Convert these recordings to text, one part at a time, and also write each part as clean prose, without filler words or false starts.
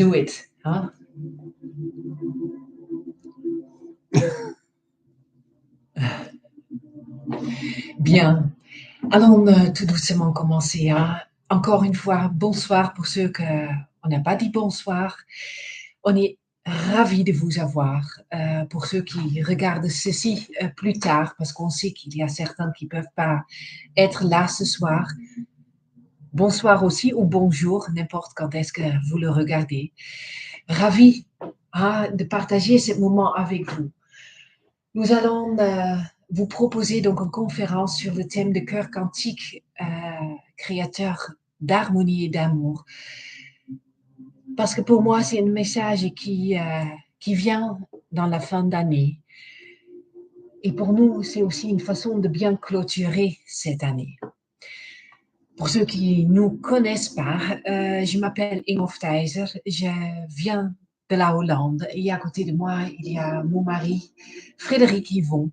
do it, hein? Bien. Allons tout doucement commencer, hein. Encore une fois, bonsoir pour ceux qu'on n'a pas dit bonsoir. On est ravis de vous avoir. Pour ceux qui regardent ceci plus tard, parce qu'on sait qu'il y a certains qui ne peuvent pas être là ce soir. Bonsoir aussi ou bonjour, n'importe quand est-ce que vous le regardez. Ravis de partager ce moment avec vous. Nous allons vous proposer donc une conférence sur le thème de cœur quantique, créateur d'harmonie et d'amour. Parce que pour moi, c'est un message qui vient dans la fin d'année. Et pour nous, c'est aussi une façon de bien clôturer cette année. Pour ceux qui ne nous connaissent pas, je m'appelle Ingolf Thijser, je viens de la Hollande et à côté de moi, il y a mon mari, Frédéric Yvon.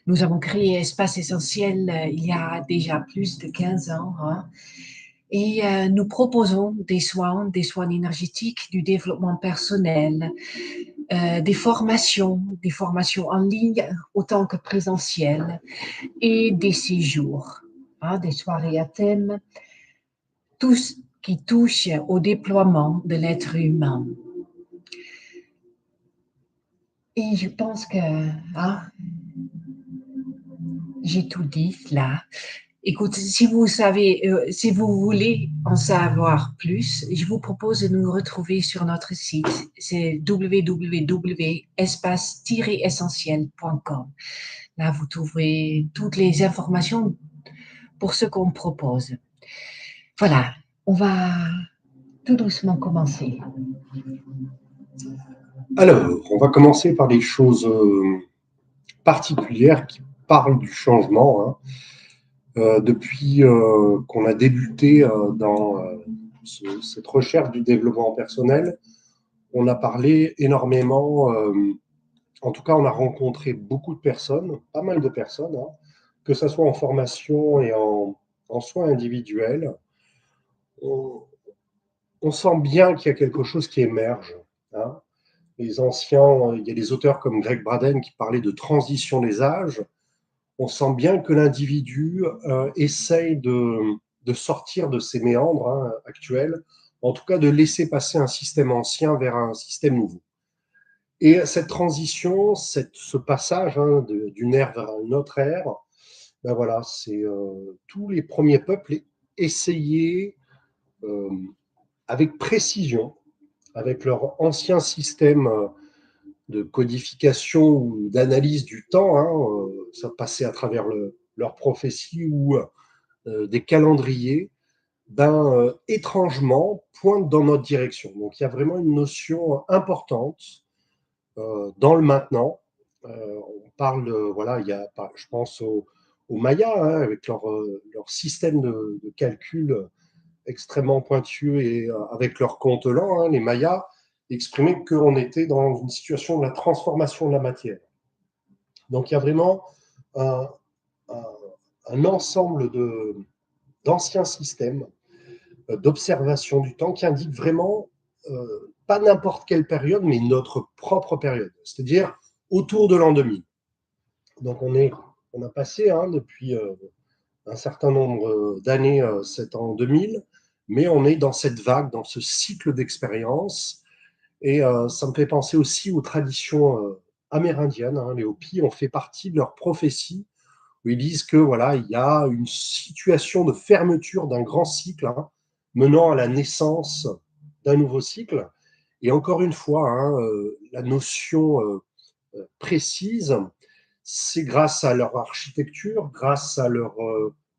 Nous avons créé Espace Essentiel il y a déjà plus de 15 ans et nous proposons des soins énergétiques, du développement personnel, des formations en ligne autant que présentielles et des séjours, des soirées à thème, tout ce qui touche au déploiement de l'être humain. Et je pense que j'ai tout dit là. Écoute, si vous voulez en savoir plus, je vous propose de nous retrouver sur notre site. C'est www.espace-essentiel.com. Là, vous trouverez toutes les informations pour ce qu'on propose. Voilà, on va tout doucement commencer. Alors, on va commencer par des choses particulières qui parlent du changement. Depuis qu'on a débuté dans cette recherche du développement personnel, on a parlé énormément, en tout cas on a rencontré beaucoup de personnes, pas mal de personnes, que ce soit en formation et en soins individuels. On sent bien qu'il y a quelque chose qui émerge. Les anciens, il y a des auteurs comme Greg Braden qui parlaient de transition des âges. On sent bien que l'individu essaye de sortir de ses méandres actuels, en tout cas de laisser passer un système ancien vers un système nouveau. Et cette transition, ce passage d'une ère vers une autre ère, ben voilà, c'est tous les premiers peuples essayaient avec précision, avec leur ancien système de codification ou d'analyse du temps, ça passait à travers leurs prophéties ou des calendriers, étrangement pointent dans notre direction. Donc il y a vraiment une notion importante dans le maintenant. On parle, voilà, il y a, je pense aux Mayas, avec leur système de calcul extrêmement pointueux et avec leur compte lent, les Mayas exprimaient qu'on était dans une situation de la transformation de la matière. Donc il y a vraiment un ensemble d'anciens systèmes d'observation du temps qui indiquent vraiment pas n'importe quelle période, mais notre propre période, c'est-à-dire autour de l'an 2000. Donc on a passé depuis un certain nombre d'années cet an 2000, mais on est dans cette vague, dans ce cycle d'expérience. Et ça me fait penser aussi aux traditions amérindiennes. Les Hopis ont fait partie de leur prophétie, où ils disent que voilà, il y a une situation de fermeture d'un grand cycle menant à la naissance d'un nouveau cycle. Et encore une fois, la notion précise, c'est grâce à leur architecture, grâce à leur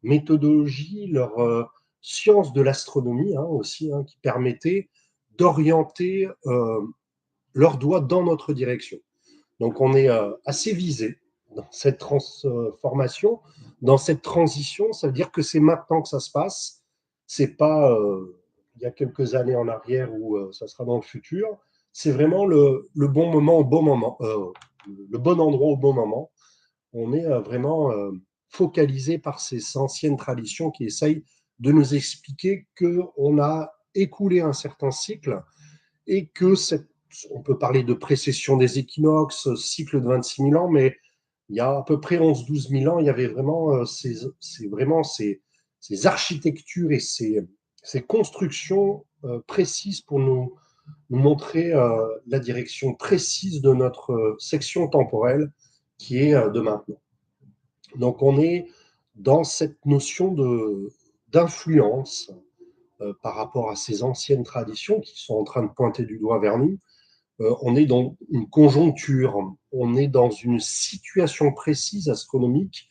méthodologie, leur science de l'astronomie aussi, qui permettait d'orienter leurs doigts dans notre direction. Donc on est assez visé dans cette transformation, dans cette transition. Ça veut dire que c'est maintenant que ça se passe. C'est pas il y a quelques années en arrière ou ça sera dans le futur. C'est vraiment le bon moment au bon moment, le bon endroit au bon moment. On est vraiment focalisé par ces anciennes traditions qui essayent de nous expliquer qu'on a écoulé un certain cycle et que on peut parler de précession des équinoxes, cycle de 26 000 ans, mais il y a à peu près 11-12 000 ans, il y avait vraiment ces architectures et ces constructions précises pour nous montrer la direction précise de notre section temporelle qui est de maintenant. Donc on est dans cette notion d'influence par rapport à ces anciennes traditions qui sont en train de pointer du doigt vers nous. On est dans une conjoncture, on est dans une situation précise astronomique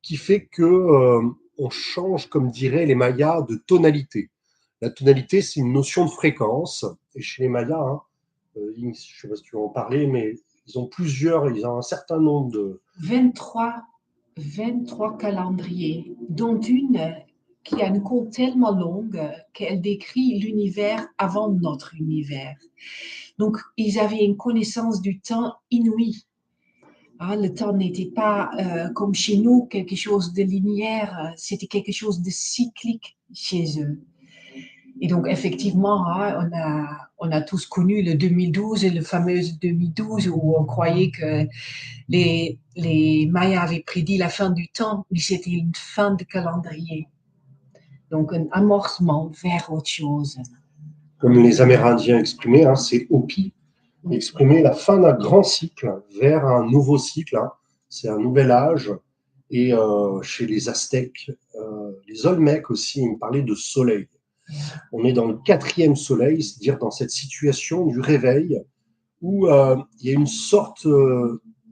qui fait que on change, comme diraient les Mayas, de tonalité. La tonalité, c'est une notion de fréquence. Et chez les Mayas, hein, je ne sais pas si tu veux en parler, mais ils ont un certain nombre de... 23 calendriers, dont une qui a une courbe tellement longue qu'elle décrit l'univers avant notre univers. Donc, ils avaient une connaissance du temps inouïe. Ah, le temps n'était pas comme chez nous, quelque chose de linéaire, c'était quelque chose de cyclique chez eux. Et donc, effectivement, hein, on a tous connu le 2012, le fameux 2012 où on croyait que les Mayas avaient prédit la fin du temps, mais c'était une fin de calendrier. Donc, un amorcement vers autre chose. Comme les Amérindiens exprimaient, hein, c'est Hopi, exprimer la fin d'un grand cycle vers un nouveau cycle. Hein. C'est un nouvel âge. Et chez les Aztèques, les Olmecs aussi, ils me parlaient de soleil. On est dans le 4e soleil, c'est-à-dire dans cette situation du réveil où il y a une sorte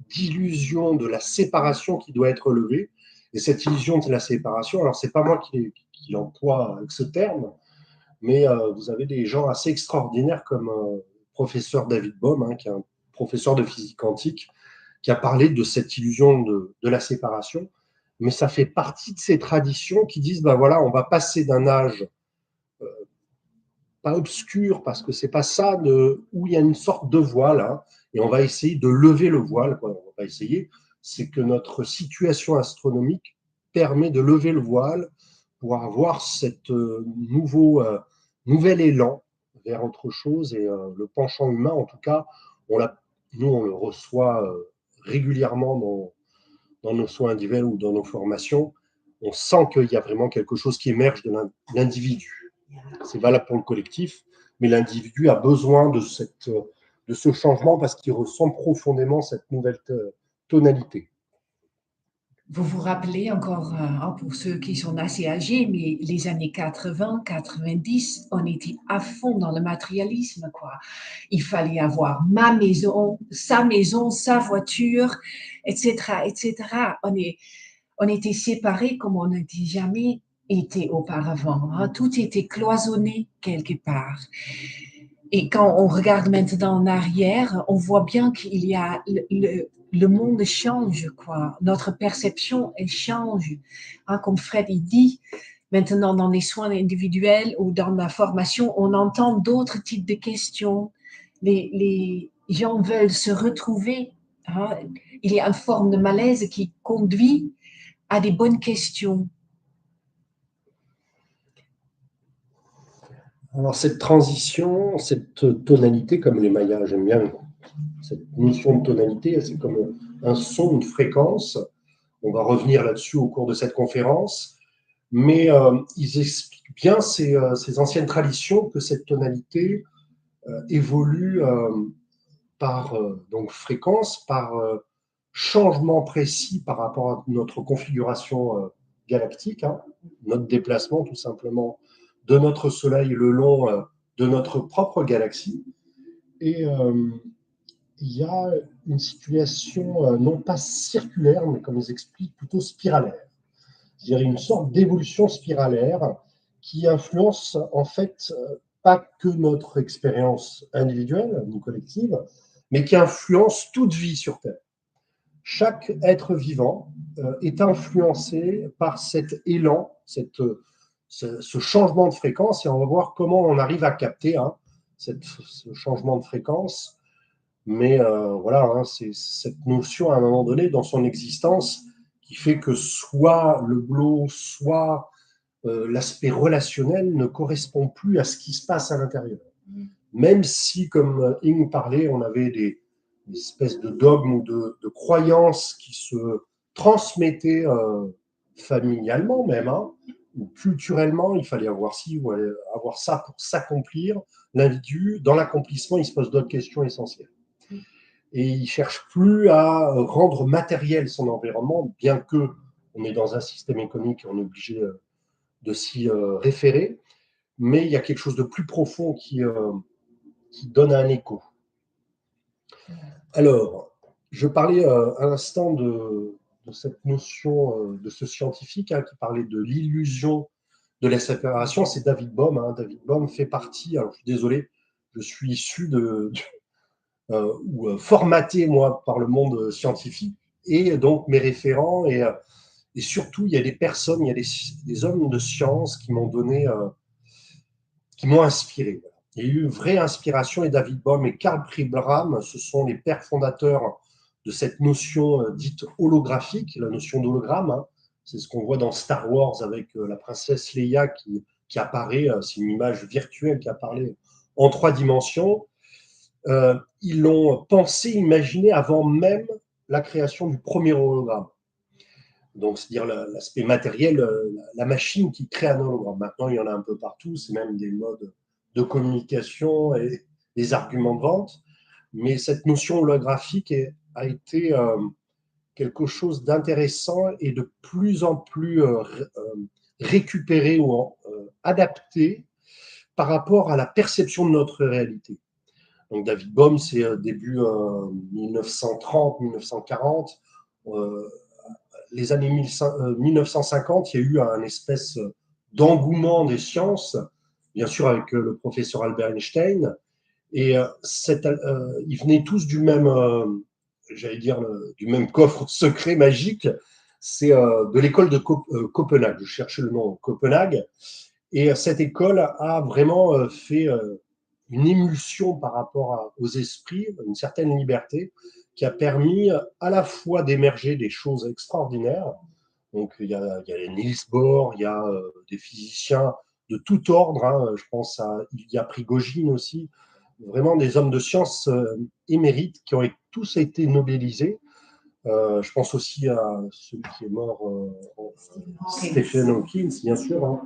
d'illusion de la séparation qui doit être levée. Et cette illusion de la séparation, alors c'est pas moi qui l'emploie avec ce terme, mais vous avez des gens assez extraordinaires comme professeur David Bohm, hein, qui est un professeur de physique quantique, qui a parlé de cette illusion de la séparation. Mais ça fait partie de ces traditions qui disent, ben voilà, on va passer d'un âge pas obscur, parce que c'est pas ça, où il y a une sorte de voile, hein, et on va essayer de lever le voile, quoi. On va pas essayer, c'est que notre situation astronomique permet de lever le voile pour avoir cette nouvel élan vers autre chose, et le penchant humain, en tout cas, nous, on le reçoit régulièrement dans nos soins individuels ou dans nos formations. On sent qu'il y a vraiment quelque chose qui émerge de l'individu. C'est valable pour le collectif, mais l'individu a besoin de ce changement parce qu'il ressent profondément cette nouvelle tonalité. Vous vous rappelez encore, pour ceux qui sont assez âgés, mais les années 80, 90, on était à fond dans le matérialisme, quoi. Il fallait avoir ma maison, sa voiture, etc., etc. On était séparés comme on n'était jamais été auparavant. Hein. Tout était cloisonné quelque part. Et quand on regarde maintenant en arrière, on voit bien qu'il y a le monde change, quoi. Notre perception, elle change. Hein, comme Fred il dit, maintenant dans les soins individuels ou dans la formation, on entend d'autres types de questions. Les gens veulent se retrouver. Hein. Il y a une forme de malaise qui conduit à des bonnes questions. Alors cette transition, cette tonalité, comme les Mayas, j'aime bien cette notion de tonalité, c'est comme un son, une fréquence. On va revenir là-dessus au cours de cette conférence, mais ils expliquent bien ces anciennes traditions que cette tonalité évolue par donc fréquence, par changement précis par rapport à notre configuration galactique, hein, notre déplacement tout simplement de notre Soleil le long de notre propre galaxie. Et il y a une situation non pas circulaire, mais comme ils expliquent, plutôt spiralaire. C'est-à-dire une sorte d'évolution spiralaire qui influence en fait pas que notre expérience individuelle ou collective, mais qui influence toute vie sur Terre. Chaque être vivant est influencé par cet élan, ce changement de fréquence, et on va voir comment on arrive à capter ce changement de fréquence. Mais voilà, hein, c'est cette notion à un moment donné dans son existence qui fait que soit le boulot, soit l'aspect relationnel ne correspond plus à ce qui se passe à l'intérieur. même si, comme Ing parlait, on avait des espèces de dogmes ou de croyances qui se transmettaient familialement même, hein, ou culturellement, il fallait avoir ci ou avoir ça pour s'accomplir. L'individu, dans l'accomplissement, il se pose d'autres questions essentielles. Et il ne cherche plus à rendre matériel son environnement, bien que on est dans un système économique et on est obligé de s'y référer, mais il y a quelque chose de plus profond qui donne un écho. Alors, je parlais à l'instant de cette notion de ce scientifique qui parlait de l'illusion de la séparation, c'est David Bohm. Hein. David Bohm fait partie, alors je suis désolé, je suis issu ou formaté, moi, par le monde scientifique, et donc mes référents, et surtout, il y a des personnes, il y a des hommes de science qui m'ont donné, qui m'ont inspiré. Il y a eu une vraie inspiration, et David Bohm et Karl Pribram, ce sont les pères fondateurs de cette notion dite holographique, la notion d'hologramme. Hein. C'est ce qu'on voit dans Star Wars avec la princesse Leia qui apparaît, c'est une image virtuelle qui apparaît en 3 dimensions. Ils l'ont pensé, imaginé avant même la création du premier hologramme. Donc, c'est-à-dire l'aspect matériel, la machine qui crée un hologramme. Maintenant, il y en a un peu partout, c'est même des modes de communication et des arguments de vente. Mais cette notion holographique a été quelque chose d'intéressant et de plus en plus récupéré ou adapté par rapport à la perception de notre réalité. Donc David Bohm, c'est début 1930-1940. Les années 1950, il y a eu un espèce d'engouement des sciences, bien sûr avec le professeur Albert Einstein, et ils venaient tous du même, j'allais dire, du même coffre secret magique. C'est de l'école de Copenhague. Je cherchais le nom, Copenhague. Et cette école a vraiment fait une émulsion par rapport aux esprits, une certaine liberté, qui a permis à la fois d'émerger des choses extraordinaires. Donc, il y a Niels Bohr, il y a des physiciens de tout ordre. Hein, je pense à Ilya Prigogine aussi. Vraiment des hommes de science émérites qui ont tous été nobelisés. Je pense aussi à celui qui est mort, Stephen Hawking, bien sûr, hein,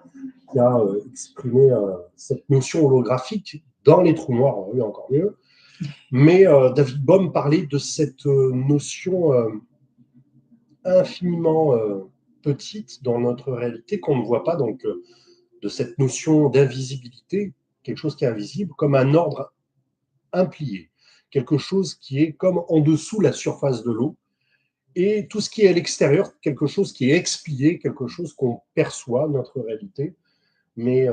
qui a exprimé cette notion holographique dans les trous noirs, oui, encore mieux. Mais David Bohm parlait de cette notion infiniment petite dans notre réalité qu'on ne voit pas, donc de cette notion d'invisibilité, quelque chose qui est invisible, comme un ordre implié, quelque chose qui est comme en dessous la surface de l'eau, et tout ce qui est à l'extérieur, quelque chose qui est explié, quelque chose qu'on perçoit, notre réalité, mais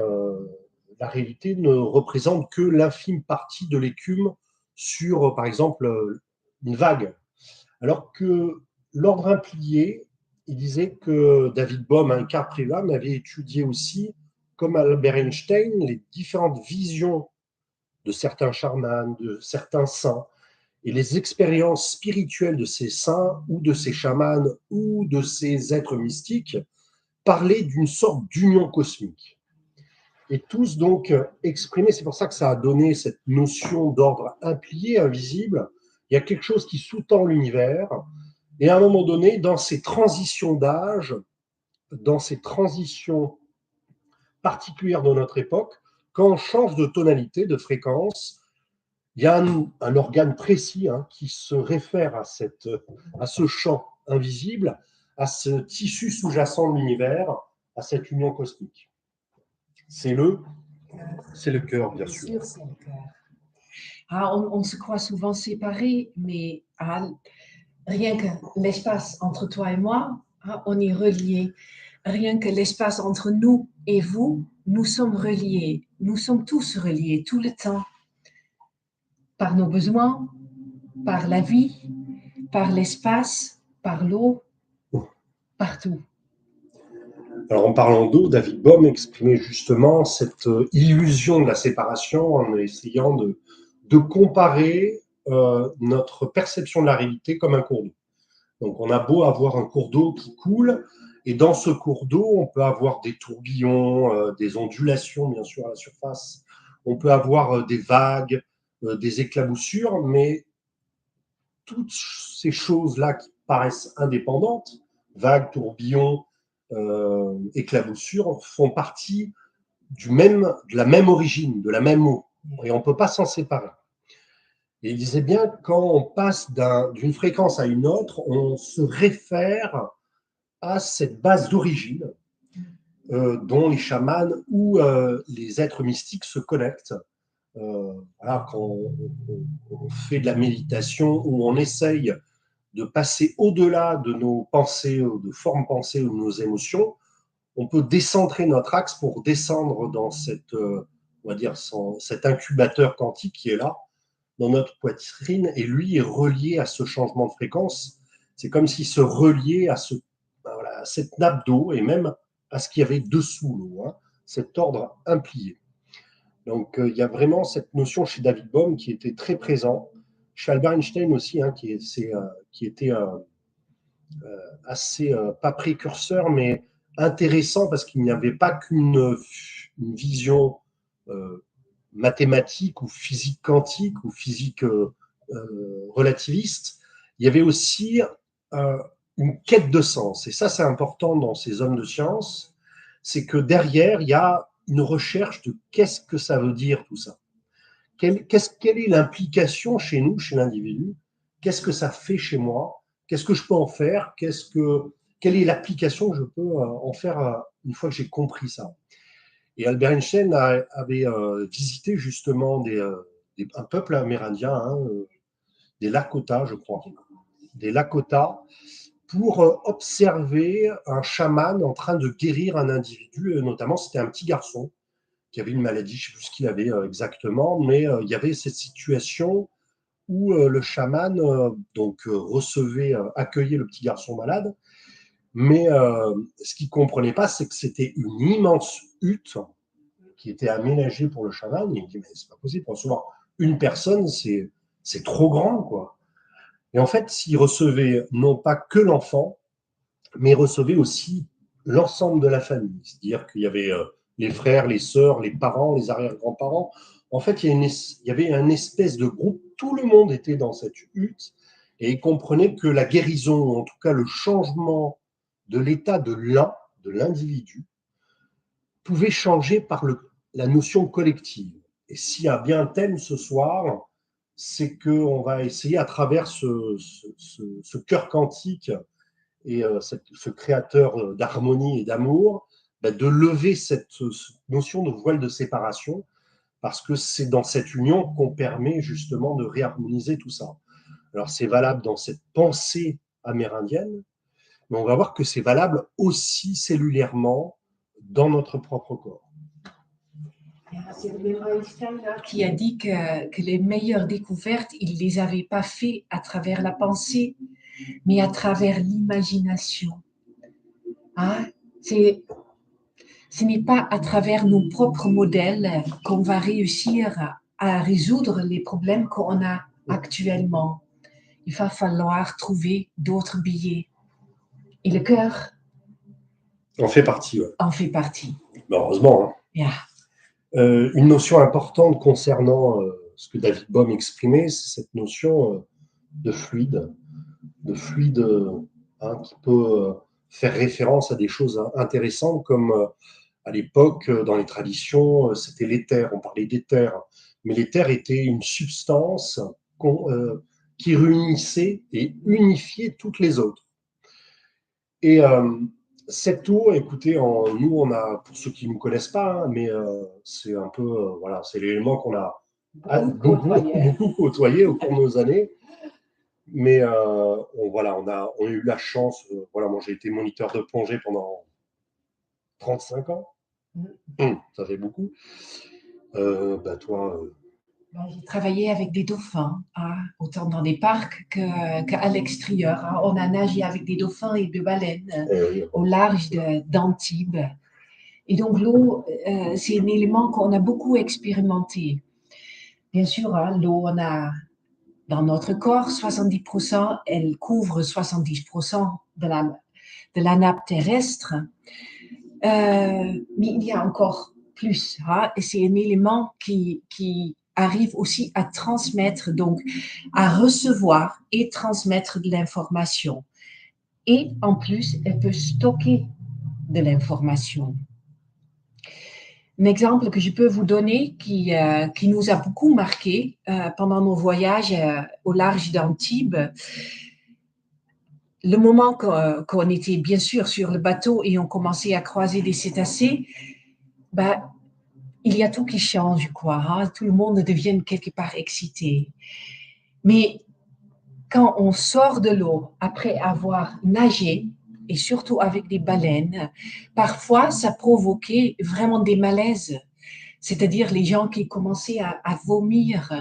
la réalité ne représente que l'infime partie de l'écume sur, par exemple, une vague. Alors que l'ordre implié, il disait que David Bohm, un Karl Pribram, avait étudié aussi, comme Albert Einstein, les différentes visions de certains chamans, de certains saints, et les expériences spirituelles de ces saints ou de ces chamans ou de ces êtres mystiques parlaient d'une sorte d'union cosmique. Et tous donc exprimés, c'est pour ça que ça a donné cette notion d'ordre implié, invisible. Il y a quelque chose qui sous-tend l'univers. Et à un moment donné, dans ces transitions d'âge, dans ces transitions particulières de notre époque, quand on change de tonalité, de fréquence, il y a un organe précis qui se réfère à ce champ invisible, à ce tissu sous-jacent de l'univers, à cette union cosmique. C'est le cœur, bien sûr. C'est le cœur. On se croit souvent séparés, mais rien que l'espace entre toi et moi, on est reliés. Rien que l'espace entre nous et vous, nous sommes reliés. Nous sommes tous reliés tout le temps. Par nos besoins, par la vie, par l'espace, par l'eau, partout. Alors en parlant d'eau, David Bohm exprimait justement cette illusion de la séparation en essayant de comparer notre perception de la réalité comme un cours d'eau. Donc on a beau avoir un cours d'eau qui coule, et dans ce cours d'eau, on peut avoir des tourbillons, des ondulations bien sûr à la surface, on peut avoir des vagues, des éclaboussures, mais toutes ces choses-là qui paraissent indépendantes, vagues, tourbillons, éclaboussures, font partie de la même origine, de la même eau. Et on ne peut pas s'en séparer. Et il disait bien, quand on passe d'une fréquence à une autre, on se réfère à cette base d'origine dont les chamans ou les êtres mystiques se connectent. Voilà, quand on fait de la méditation, où on essaye de passer au-delà de nos pensées, de formes pensées ou de nos émotions, on peut décentrer notre axe pour descendre dans on va dire, cet incubateur quantique qui est là, dans notre poitrine, et lui est relié à ce changement de fréquence. C'est comme s'il se reliait voilà, à cette nappe d'eau et même à ce qu'il y avait dessous l'eau, hein, cet ordre implié. Donc, il y a vraiment cette notion chez David Bohm qui était très présent, chez Albert Einstein aussi, hein, qui était assez, pas précurseur, mais intéressant parce qu'il n'y avait pas qu'une vision mathématique ou physique quantique ou physique relativiste. Il y avait aussi une quête de sens. Et ça, c'est important dans ces hommes de science, c'est que derrière, il y a une recherche de qu'est-ce que ça veut dire tout ça. Quelle est l'implication chez nous, chez l'individu? Qu'est-ce que ça fait chez moi? Qu'est-ce que je peux en faire? Quelle est l'application que je peux en faire une fois que j'ai compris ça? Et Albert Einstein avait visité justement un peuple amérindien, hein, des Lakota, je crois, des Lakota, pour observer un chaman en train de guérir un individu, notamment c'était un petit garçon qui avait une maladie, je ne sais plus ce qu'il avait exactement, mais il y avait cette situation où le chaman accueillait le petit garçon malade, mais ce qu'il ne comprenait pas, c'est que c'était une immense hutte qui était aménagée pour le chaman. Il me dit, mais c'est pas possible, pour recevoir une personne, c'est trop grand, quoi. Et en fait, il recevait non pas que l'enfant, mais il recevait aussi l'ensemble de la famille. C'est-à-dire qu'il y avait les frères, les sœurs, les parents, les arrière-grands-parents. En fait, il y avait un espèce de groupe, tout le monde était dans cette hutte, et il comprenait que la guérison, en tout cas le changement de l'état de l'individu, pouvait changer par la notion collective. Et s'il y a bien un thème ce soir, c'est qu'on va essayer à travers ce cœur quantique et ce créateur d'harmonie et d'amour, de lever cette notion de voile de séparation, parce que c'est dans cette union qu'on permet justement de réharmoniser tout ça. Alors c'est valable dans cette pensée amérindienne, mais on va voir que c'est valable aussi cellulairement dans notre propre corps. C'est Einstein qui a dit que les meilleures découvertes, il ne les avait pas faites à travers la pensée, mais à travers l'imagination. Hein? Ce n'est pas à travers nos propres modèles qu'on va réussir à résoudre les problèmes qu'on a actuellement. Il va falloir trouver d'autres billets. Et le cœur en fait partie. Ouais. En fait partie. Heureusement. Hein. Yeah. Une notion importante concernant ce que David Bohm exprimait, c'est cette notion de fluide hein, qui peut faire référence à des choses intéressantes comme à l'époque, dans les traditions, c'était l'éther, on parlait d'éther, mais l'éther était une substance qui réunissait et unifiait toutes les autres. Et cette eau, écoutez, nous, on a, pour ceux qui ne nous connaissent pas, hein, mais c'est un peu, voilà, c'est l'élément qu'on a beaucoup côtoyé au cours de nos années. Mais on a eu la chance, voilà, moi j'ai été moniteur de plongée pendant 35 ans. Ça fait beaucoup. Toi. J'ai travaillé avec des dauphins, hein, autant dans des parcs qu'à l'extérieur. Hein. On a nagé avec des dauphins et des baleines au large d'Antibes. Et donc l'eau, c'est un élément qu'on a beaucoup expérimenté. Bien sûr, hein, l'eau, on a dans notre corps, 70%, elle couvre 70% de la nappe terrestre. Mais il y a encore plus. Hein, et c'est un élément qui arrive aussi à transmettre, donc à recevoir et transmettre de l'information. Et en plus, elle peut stocker de l'information. Un exemple que je peux vous donner qui nous a beaucoup marqué pendant nos voyages au large d'Antibes, le moment qu'on était bien sûr sur le bateau et on commençait à croiser des cétacés, ben, il y a tout qui change, quoi. Hein? Tout le monde devient quelque part excité. Mais quand on sort de l'eau après avoir nagé, et surtout avec des baleines, parfois ça provoquait vraiment des malaises. C'est-à-dire les gens qui commençaient à vomir.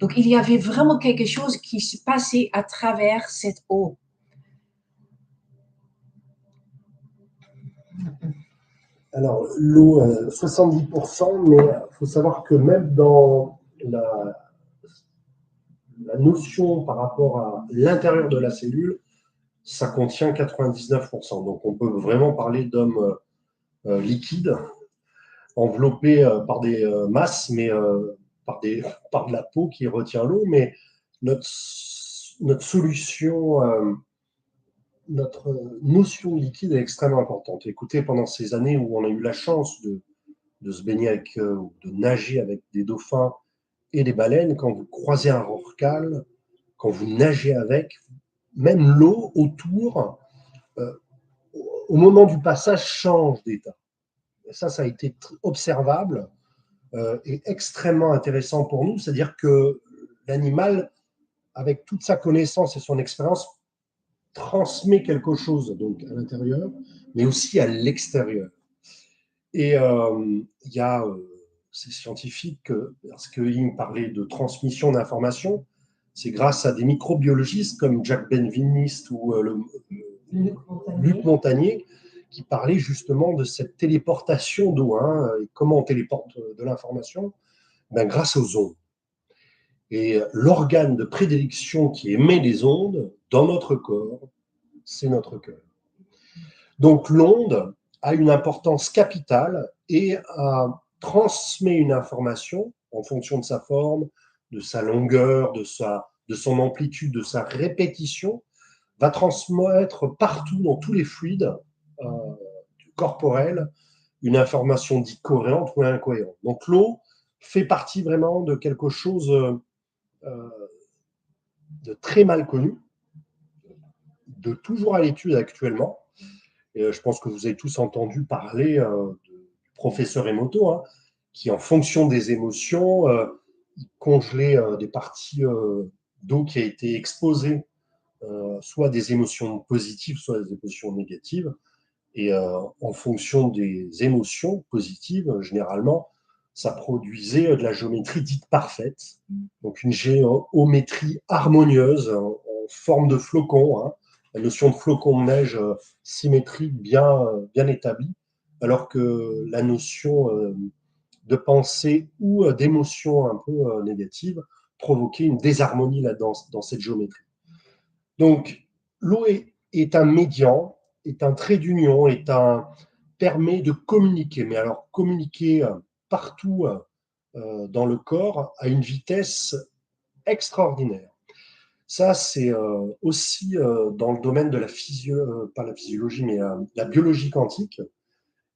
Donc il y avait vraiment quelque chose qui se passait à travers cette eau. Alors, l'eau, 70%, mais il faut savoir que même dans la notion par rapport à l'intérieur de la cellule, ça contient 99%. Donc, on peut vraiment parler d'hommes liquides, enveloppés par des masses, mais par de la peau qui retient l'eau. Mais notre solution, notre notion de liquide est extrêmement importante. Écoutez, pendant ces années où on a eu la chance de se baigner avec, de nager avec des dauphins et des baleines, quand vous croisez un rorqual, quand vous nagez avec, même l'eau autour, euh, au moment du passage, change d'état. Ça a été observable et extrêmement intéressant pour nous, c'est-à-dire que l'animal, avec toute sa connaissance et son expérience, transmet quelque chose donc à l'intérieur, mais aussi à l'extérieur. Et il y a ces scientifiques, parce qu'il parlait de transmission d'informations, c'est grâce à des microbiologistes comme Jack Benveniste ou Luc Montagnier qui parlaient justement de cette téléportation d'eau. Hein, et comment on téléporte de l'information? Ben, grâce aux ondes. Et l'organe de prédilection qui émet les ondes dans notre corps, c'est notre cœur. Donc l'onde a une importance capitale et transmet une information en fonction de sa forme, de sa longueur, de son amplitude, de sa répétition, va transmettre partout dans tous les fluides corporels une information dite cohérente ou incohérente. Donc l'eau fait partie vraiment de quelque chose de très mal connu, de toujours à l'étude actuellement. Et je pense que vous avez tous entendu parler du professeur Emoto, hein, qui, en fonction des émotions, congelait des parties d'eau qui a été exposée, soit des émotions positives, soit des émotions négatives. Et en fonction des émotions positives, généralement, ça produisait de la géométrie dite parfaite, donc une géométrie harmonieuse en forme de flocon, hein, la notion de flocon de neige symétrique bien établie, alors que la notion de pensée ou d'émotion un peu négative provoquait une désharmonie là-dedans, dans cette géométrie. Donc, l'eau est un médian, est un trait d'union, permet de communiquer, mais alors communiquer partout dans le corps à une vitesse extraordinaire. Ça, c'est aussi dans le domaine de pas la physiologie, mais la biologie quantique.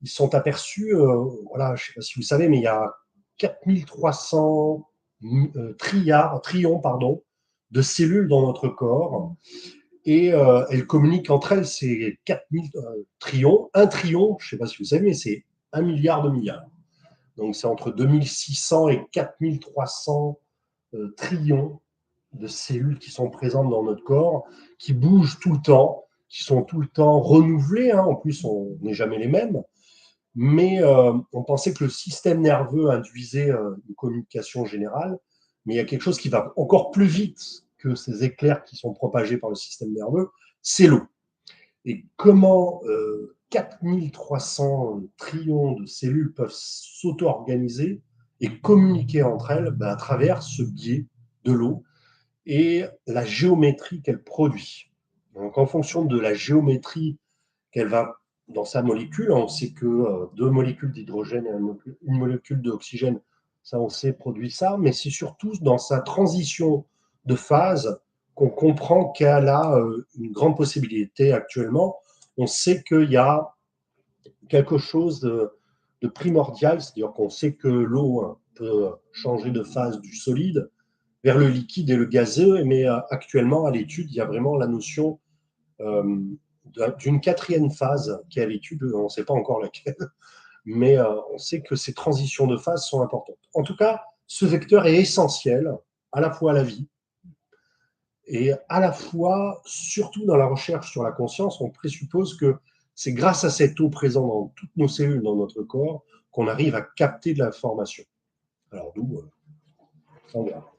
Ils sont aperçus, voilà, je ne sais pas si vous savez, mais il y a 4300 trillions de cellules dans notre corps. Et elles communiquent entre elles, c'est 4000 trillions. Un trillion, je ne sais pas si vous savez, mais c'est 1 milliard de milliards. Donc c'est entre 2600 et 4300 trillions de cellules qui sont présentes dans notre corps, qui bougent tout le temps, qui sont tout le temps renouvelées. Hein. En plus, on n'est jamais les mêmes. Mais on pensait que le système nerveux induisait une communication générale, mais il y a quelque chose qui va encore plus vite que ces éclairs qui sont propagés par le système nerveux, c'est l'eau. Et comment 4300 trillions de cellules peuvent s'auto-organiser et communiquer entre elles? À travers ce biais de l'eau et la géométrie qu'elle produit. Donc en fonction de la géométrie qu'elle va dans sa molécule, on sait que deux molécules d'hydrogène et une molécule d'oxygène, ça on sait, produit ça, mais c'est surtout dans sa transition de phase qu'on comprend qu'elle a une grande possibilité actuellement. On sait qu'il y a quelque chose de primordial, c'est-à-dire qu'on sait que l'eau peut changer de phase du solide vers le liquide et le gazeux, mais actuellement à l'étude, il y a vraiment la notion d'une quatrième phase qui est à l'étude, on ne sait pas encore laquelle, mais on sait que ces transitions de phase sont importantes. En tout cas, ce vecteur est essentiel à la fois à la vie et à la fois, surtout dans la recherche sur la conscience, on présuppose que c'est grâce à cette eau présente dans toutes nos cellules, dans notre corps, qu'on arrive à capter de l'information. Alors d'où, on verra.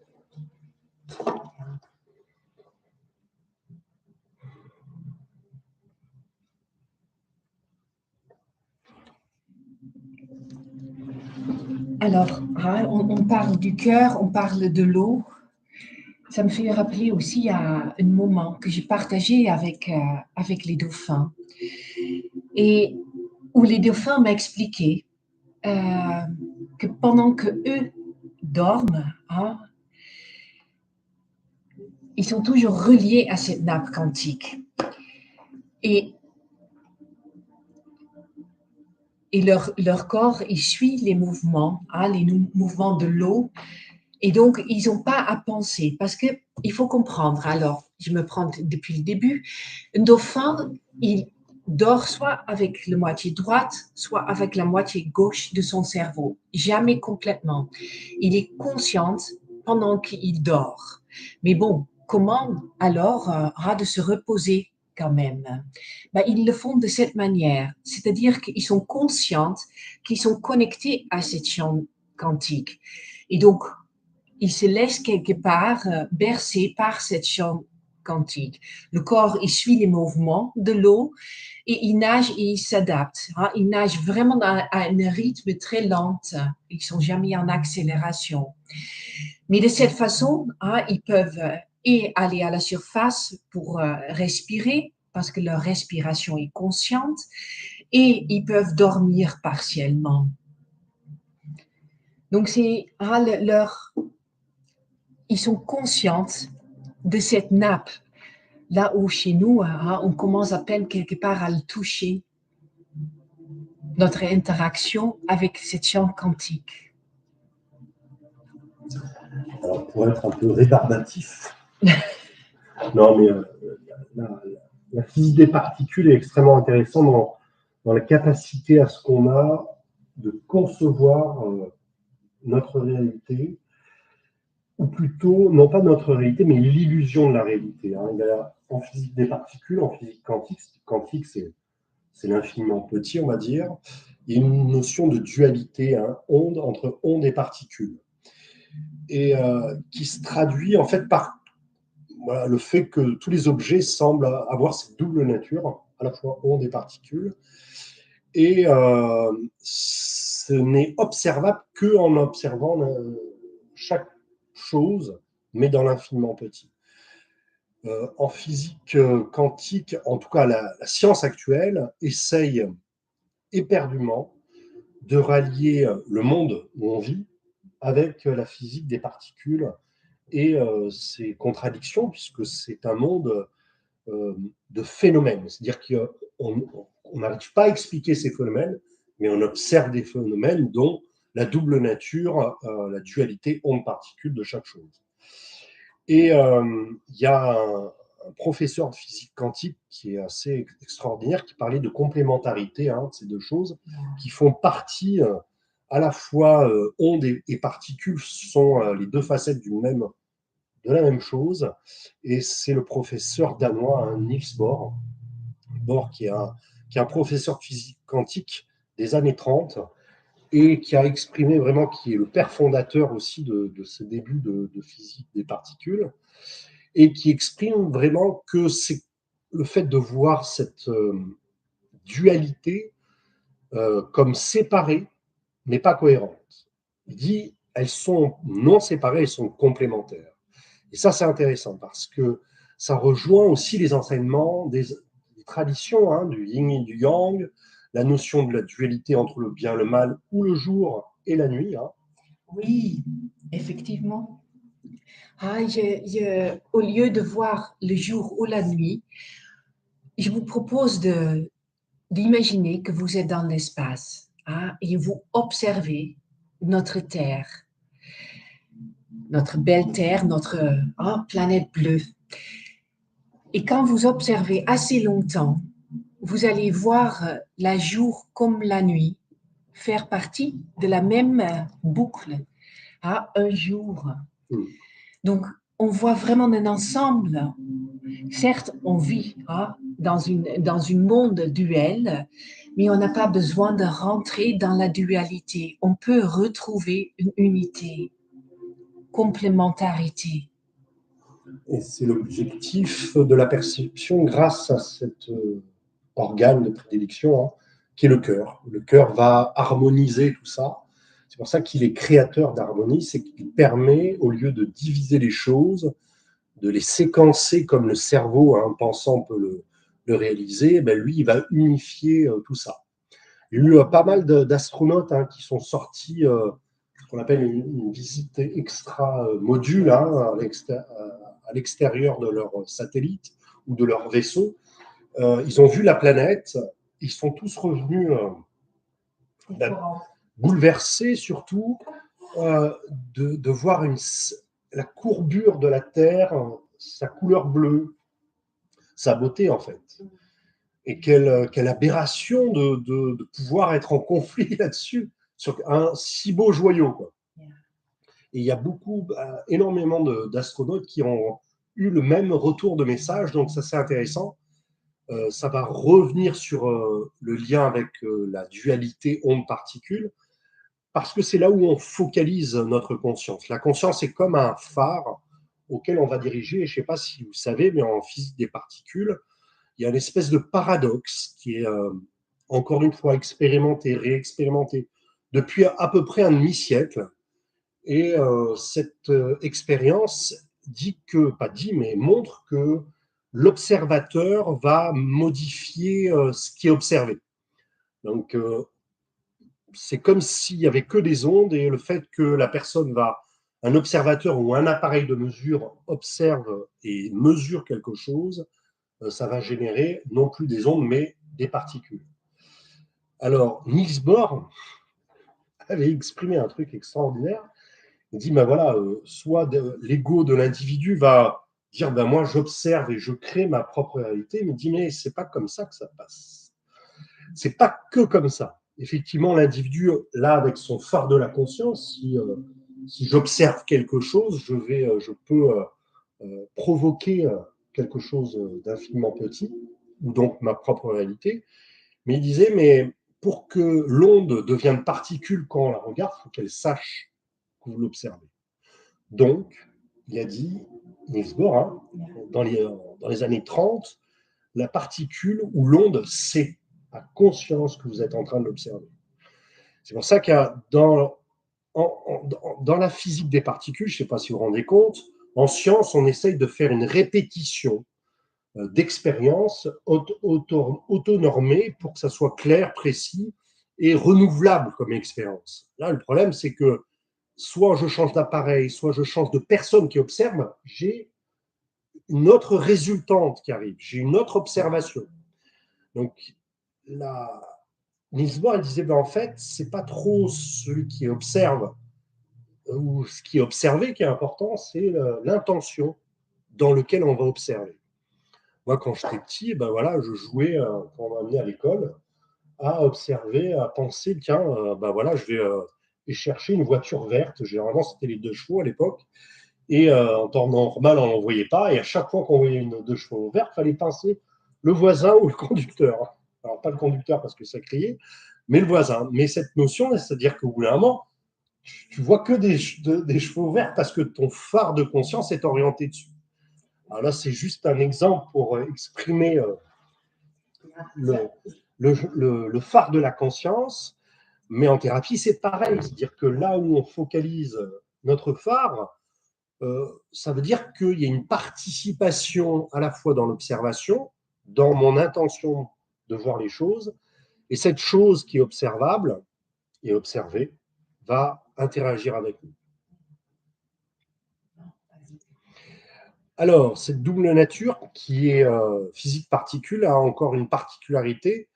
Alors, on parle du cœur, on parle de l'eau. Ça me fait rappeler aussi à un moment que j'ai partagé avec les dauphins et où les dauphins m'expliquaient que pendant que eux dorment, ils sont toujours reliés à cette nappe quantique. Et leur corps, il suit les mouvements, les mouvements de l'eau. Et donc, ils n'ont pas à penser. Parce qu'il faut comprendre, alors, je me prends depuis le début, un dauphin, il dort soit avec la moitié droite, soit avec la moitié gauche de son cerveau. Jamais complètement. Il est conscient pendant qu'il dort. Mais bon, comment alors de se reposer quand même? Ils le font de cette manière, c'est-à-dire qu'ils sont conscients qu'ils sont connectés à cette champ quantique. Et donc, ils se laissent quelque part bercer par cette champ quantique. Le corps, il suit les mouvements de l'eau et il nage et il s'adapte. Il nage vraiment à un rythme très lent. Ils ne sont jamais en accélération. Mais de cette façon, ils peuvent et aller à la surface pour respirer, parce que leur respiration est consciente, et ils peuvent dormir partiellement. Donc, c'est ils sont conscients de cette nappe, là où chez nous, on commence à peine quelque part à le toucher, notre interaction avec cette chambre quantique. Alors, pour être un peu rébarbatif, non, mais la physique des particules est extrêmement intéressante dans la capacité à ce qu'on a de concevoir notre réalité, ou plutôt, non pas notre réalité, mais l'illusion de la réalité. Il y a, en physique des particules, en physique quantique, c'est l'infiniment petit, on va dire, il y a une notion de dualité, entre onde et particules, et qui se traduit en fait par le fait que tous les objets semblent avoir cette double nature, à la fois onde et particules, et ce n'est observable qu'en observant chaque chose, mais dans l'infiniment petit. En physique quantique, en tout cas la science actuelle, essaye éperdument de rallier le monde où on vit avec la physique des particules et ses contradictions, puisque c'est un monde de phénomènes. C'est-à-dire qu'on n'arrive pas à expliquer ces phénomènes, mais on observe des phénomènes dont la double nature, la dualité onde-particule de chaque chose. Et il y a un professeur de physique quantique qui est assez extraordinaire, qui parlait de complémentarité de ces deux choses, qui font partie à la fois ondes et particules sont les deux facettes de la même chose. Et c'est le professeur danois Niels Bohr, qui est un professeur de physique quantique des années 30 et qui a exprimé vraiment, qui est le père fondateur aussi de ce début de physique des particules, et qui exprime vraiment que c'est le fait de voir cette dualité comme séparée, mais pas cohérente. Il dit, elles sont non séparées, elles sont complémentaires. Et ça, c'est intéressant parce que ça rejoint aussi les enseignements des tradition hein, du yin et du yang, la notion de la dualité entre le bien et le mal, ou le jour et la nuit. Hein. Oui, effectivement. Au lieu de voir le jour ou la nuit, je vous propose d'imaginer que vous êtes dans l'espace et vous observez notre Terre, notre belle Terre, notre planète bleue. Et quand vous observez assez longtemps, vous allez voir la jour comme la nuit faire partie de la même boucle, un jour. Donc, on voit vraiment un ensemble. Certes, on vit dans une monde duel, mais on n'a pas besoin de rentrer dans la dualité. On peut retrouver une unité, complémentarité. Et c'est l'objectif de la perception grâce à cet organe de prédilection hein, qui est le cœur. Le cœur va harmoniser tout ça. C'est pour ça qu'il est créateur d'harmonie, c'est qu'il permet, au lieu de diviser les choses, de les séquencer comme le cerveau, hein, pensant peut le réaliser, ben lui, il va unifier tout ça. Il y a eu pas mal d'astronautes hein, qui sont sortis, ce qu'on appelle une visite extra-module hein, à l'extérieur de leur satellite ou de leur vaisseau. Ils ont vu la planète, ils sont tous revenus bouleversés surtout de voir la courbure de la Terre, sa couleur bleue, sa beauté en fait. Et quelle aberration de pouvoir être en conflit là-dessus, sur un si beau joyau. Quoi. Et il y a énormément d'astronautes qui ont eu le même retour de message, donc ça c'est intéressant. Ça va revenir sur le lien avec la dualité onde-particule, parce que c'est là où on focalise notre conscience. La conscience est comme un phare auquel on va diriger, et je ne sais pas si vous savez, mais en physique des particules, il y a une espèce de paradoxe qui est encore une fois expérimenté, réexpérimenté depuis à peu près un demi-siècle. Et cette expérience mais montre que l'observateur va modifier ce qui est observé. Donc, c'est comme s'il n'y avait que des ondes et le fait que un observateur ou un appareil de mesure observe et mesure quelque chose, ça va générer non plus des ondes, mais des particules. Alors, Niels Bohr avait exprimé un truc extraordinaire. Il dit, ben voilà, soit l'ego de l'individu va dire, ben moi j'observe et je crée ma propre réalité, mais il dit, mais c'est pas comme ça que ça passe. C'est pas que comme ça. Effectivement, l'individu, là, avec son phare de la conscience, si j'observe quelque chose, je peux provoquer quelque chose d'infiniment petit, ou donc ma propre réalité. Mais il disait, mais pour que l'onde devienne particule quand on la regarde, il faut qu'elle sache que vous l'observez. Donc, il a dit, Niels Bohr, hein, dans les années 30, la particule ou l'onde sait, a conscience que vous êtes en train de l'observer. C'est pour ça qu'il y a dans la physique des particules, je ne sais pas si vous vous rendez compte, en science, on essaye de faire une répétition d'expériences auto-normées pour que ça soit clair, précis et renouvelable comme expérience. Là, le problème, c'est que soit je change d'appareil, soit je change de personne qui observe, j'ai une autre résultante qui arrive, j'ai une autre observation. Donc, Niels Bohr il disait, ben, en fait, c'est pas trop celui qui observe ou ce qui est observé qui est important, c'est l'intention dans laquelle on va observer. Moi, quand j'étais petit, ben voilà, je jouais, quand on m'a amené à l'école, à observer, à penser, tiens, ben voilà, je vais chercher une voiture verte. Généralement, c'était les 2 chevaux à l'époque. Et en temps normal, on n'en voyait pas. Et à chaque fois qu'on voyait une 2 chevaux verte, il fallait pincer le voisin ou le conducteur. Alors, pas le conducteur parce que ça criait, mais le voisin. Mais cette notion, c'est-à-dire qu'au bout d'un moment, tu vois que des chevaux verts parce que ton phare de conscience est orienté dessus. Alors là, c'est juste un exemple pour exprimer le phare de la conscience. Mais en thérapie, c'est pareil. C'est-à-dire que là où on focalise notre phare, ça veut dire qu'il y a une participation à la fois dans l'observation dans mon intention de voir les choses, et cette chose qui est observable et observée va interagir avec nous. Alors, cette double nature qui est physique particule a encore une particularité.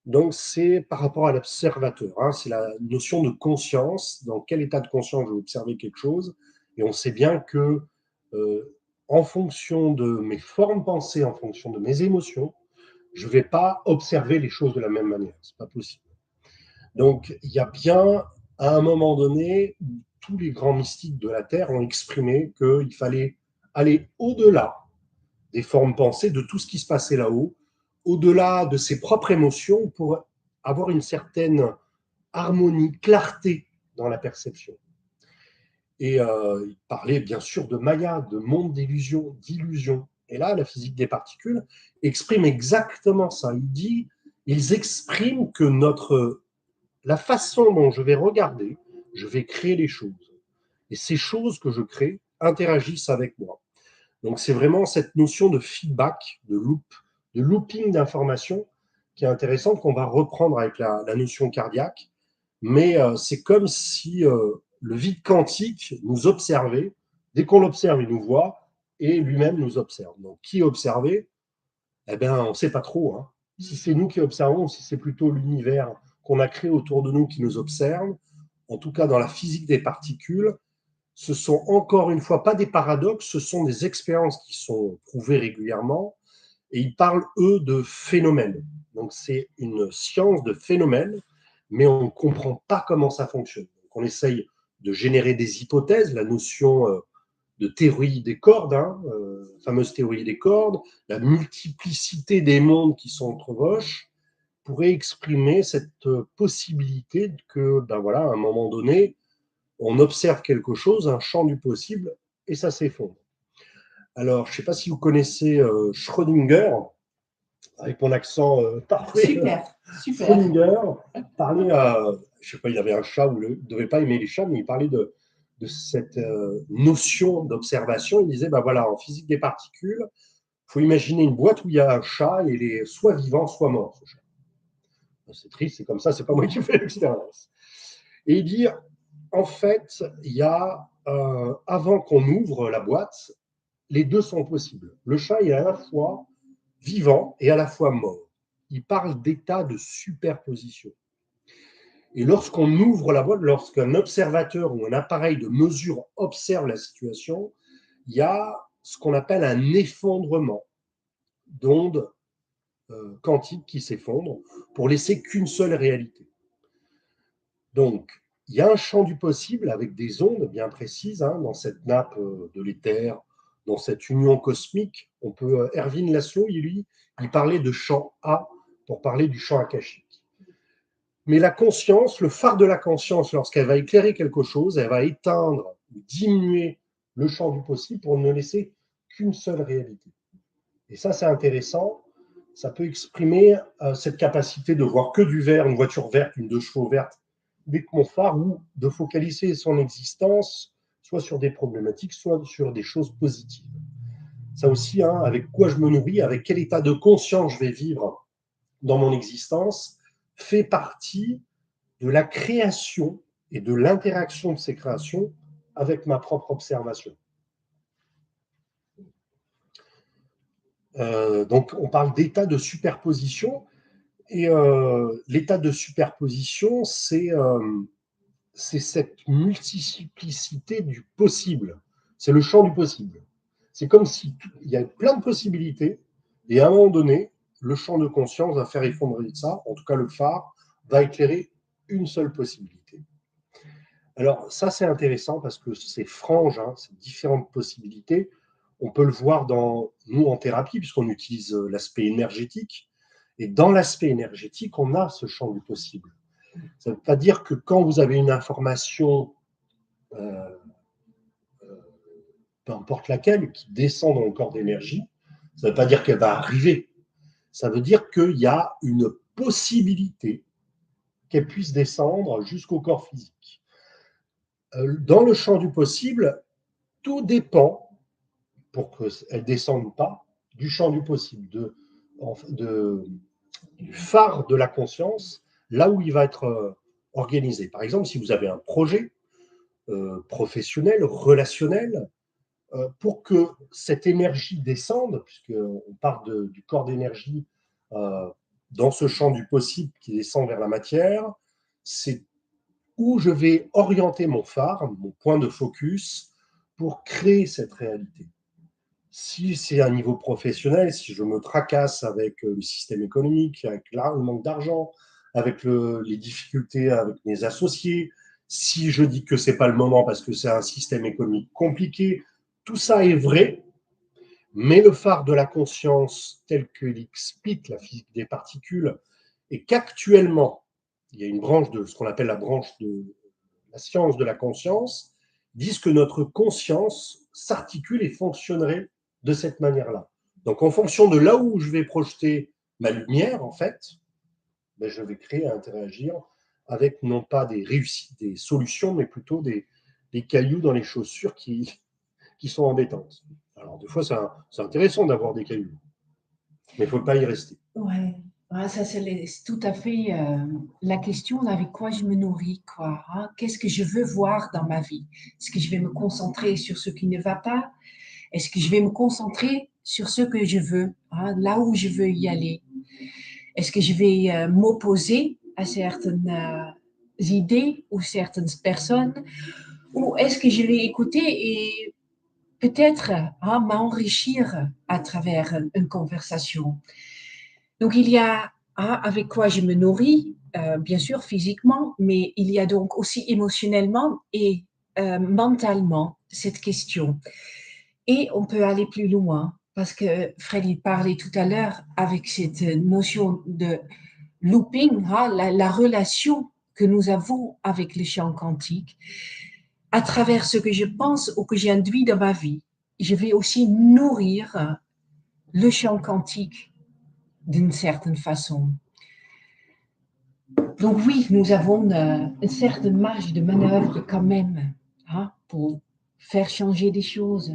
Donc, c'est par rapport à l'observateur. Hein, c'est la notion de conscience. Dans quel état de conscience je vais observer quelque chose. Et on sait bien que, en fonction de mes formes pensées, en fonction de mes émotions, je ne vais pas observer les choses de la même manière. Ce n'est pas possible. Donc, il y a bien, à un moment donné, tous les grands mystiques de la Terre ont exprimé qu'il fallait aller au-delà des formes pensées, de tout ce qui se passait là-haut, au-delà de ses propres émotions, pour avoir une certaine harmonie, clarté dans la perception. Et il parlait bien sûr de Maya, de monde d'illusion, d'illusion. Et là, la physique des particules exprime exactement ça. Ils expriment que la façon dont je vais regarder, je vais créer les choses. Et ces choses que je crée interagissent avec moi. Donc, c'est vraiment cette notion de feedback, de looping d'informations qui est intéressante, qu'on va reprendre avec la notion cardiaque. Mais c'est comme si le vide quantique nous observait. Dès qu'on l'observe, il nous voit et lui-même nous observe. Donc, qui est observé? Eh bien, on ne sait pas trop. Hein. Si c'est nous qui observons ou si c'est plutôt l'univers qu'on a créé autour de nous qui nous observe. En tout cas, dans la physique des particules, ce sont encore une fois pas des paradoxes, ce sont des expériences qui sont prouvées régulièrement, et ils parlent, eux, de phénomènes. Donc c'est une science de phénomènes, mais on ne comprend pas comment ça fonctionne. Donc on essaye de générer des hypothèses, la notion de théorie des cordes, fameuse théorie des cordes, la multiplicité des mondes qui sont entre roches, pourrait exprimer cette possibilité que, ben voilà, à un moment donné, on observe quelque chose, un champ du possible, et ça s'effondre. Alors, je ne sais pas si vous connaissez Schrödinger, avec mon accent parfait. Super, super. Schrödinger parlait, je ne sais pas, il avait un chat, ou il ne devait pas aimer les chats, mais il parlait de cette notion d'observation. Il disait, ben voilà, en physique des particules, il faut imaginer une boîte où il y a un chat, et il est soit vivant, soit mort, ce chat. C'est triste, c'est comme ça, c'est pas moi qui fais l'expérience. Et il dit, en fait, il y a, avant qu'on ouvre la boîte, les deux sont possibles. Le chat est à la fois vivant et à la fois mort. Il parle d'état de superposition. Et lorsqu'on ouvre la boîte, lorsqu'un observateur ou un appareil de mesure observe la situation, il y a ce qu'on appelle un effondrement d'ondes quantiques qui s'effondrent pour laisser qu'une seule réalité. Donc, il y a un champ du possible avec des ondes bien précises dans cette nappe de l'éther, dans cette union cosmique. On peut, Erwin Laszlo, il parlait de champ A pour parler du champ akashique. Mais la conscience, le phare de la conscience, lorsqu'elle va éclairer quelque chose, elle va éteindre ou diminuer le champ du possible pour ne laisser qu'une seule réalité. Et ça, c'est intéressant. Ça peut exprimer cette capacité de voir que du vert, une voiture verte, une 2 chevaux verte, avec mon phare, ou de focaliser son existence soit sur des problématiques, soit sur des choses positives. Ça aussi, avec quoi je me nourris, avec quel état de conscience je vais vivre dans mon existence, fait partie de la création et de l'interaction de ces créations avec ma propre observation. Donc, on parle d'état de superposition, et l'état de superposition, c'est cette multiplicité du possible. C'est le champ du possible. C'est comme s'il y a plein de possibilités, et à un moment donné, le champ de conscience va faire effondrer ça, en tout cas le phare va éclairer une seule possibilité. Alors ça, c'est intéressant parce que ces franges, ces différentes possibilités, on peut le voir nous en thérapie, puisqu'on utilise l'aspect énergétique, et dans l'aspect énergétique, on a ce champ du possible. Ça ne veut pas dire que quand vous avez une information, peu importe laquelle, qui descend dans le corps d'énergie, ça ne veut pas dire qu'elle va arriver. Ça veut dire qu'il y a une possibilité qu'elle puisse descendre jusqu'au corps physique. Dans le champ du possible, tout dépend, pour qu'elle ne descende pas, du champ du possible, de du phare de la conscience, là où il va être organisé. Par exemple, si vous avez un projet professionnel, relationnel, pour que cette énergie descende, puisqu'on part du corps d'énergie dans ce champ du possible qui descend vers la matière, c'est où je vais orienter mon phare, mon point de focus, pour créer cette réalité. Si c'est à un niveau professionnel, si je me tracasse avec le système économique, avec le manque d'argent, avec les difficultés avec mes associés, si je dis que ce n'est pas le moment parce que c'est un système économique compliqué, tout ça est vrai, mais le phare de la conscience, tel qu'il explique la physique des particules, est qu'actuellement, il y a une branche de ce qu'on appelle la branche de la science de la conscience, disent que notre conscience s'articule et fonctionnerait de cette manière-là. Donc, en fonction de là où je vais projeter ma lumière, en fait, ben, je vais créer à interagir avec non pas des réussites, des solutions, mais plutôt des cailloux dans les chaussures qui sont embêtantes. Alors, des fois, c'est intéressant d'avoir des cailloux, mais il ne faut pas y rester. Ouais. Ouais, ça, c'est tout à fait la question avec quoi je me nourris, quoi. Hein. Qu'est-ce que je veux voir dans ma vie? Est-ce que je vais me concentrer sur ce qui ne va pas? Est-ce que je vais me concentrer sur ce que je veux, hein, là où je veux y aller? Est-ce que je vais m'opposer à certaines idées ou certaines personnes? Ou est-ce que je vais écouter et peut-être hein, m'enrichir à travers une conversation? Donc, il y a hein, avec quoi je me nourris, bien sûr physiquement, mais il y a donc aussi émotionnellement et mentalement cette question. Et on peut aller plus loin, parce que Freddy parlait tout à l'heure avec cette notion de looping, hein, la relation que nous avons avec le champ quantique, à travers ce que je pense ou que j'induis dans ma vie. Je vais aussi nourrir le champ quantique d'une certaine façon. Donc oui, nous avons une certaine marge de manœuvre quand même hein, pour faire changer des choses,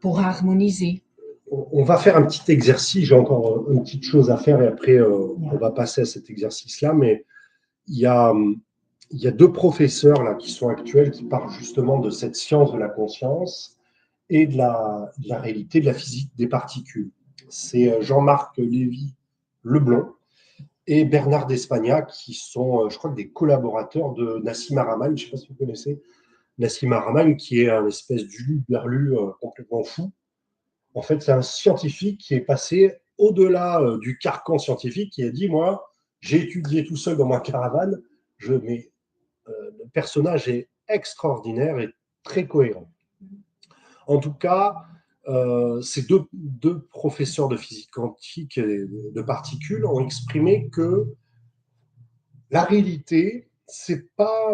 pour harmoniser. On va faire un petit exercice, j'ai encore une petite chose à faire et après on va passer à cet exercice-là, mais il y a 2 professeurs là, qui sont actuels qui parlent justement de cette science de la conscience et de la réalité de la physique des particules. C'est Jean-Marc Lévy-Leblond et Bernard Despagna qui sont, je crois, des collaborateurs de Nassim Haramein. Je ne sais pas si vous connaissez Nassim Haramein, qui est un espèce d'ulu-berlu complètement fou. En fait, c'est un scientifique qui est passé au-delà du carcan scientifique, qui a dit, moi, j'ai étudié tout seul dans ma caravane, mais le personnage est extraordinaire et très cohérent. En tout cas, ces deux professeurs de physique quantique et de particules ont exprimé que la réalité, c'est pas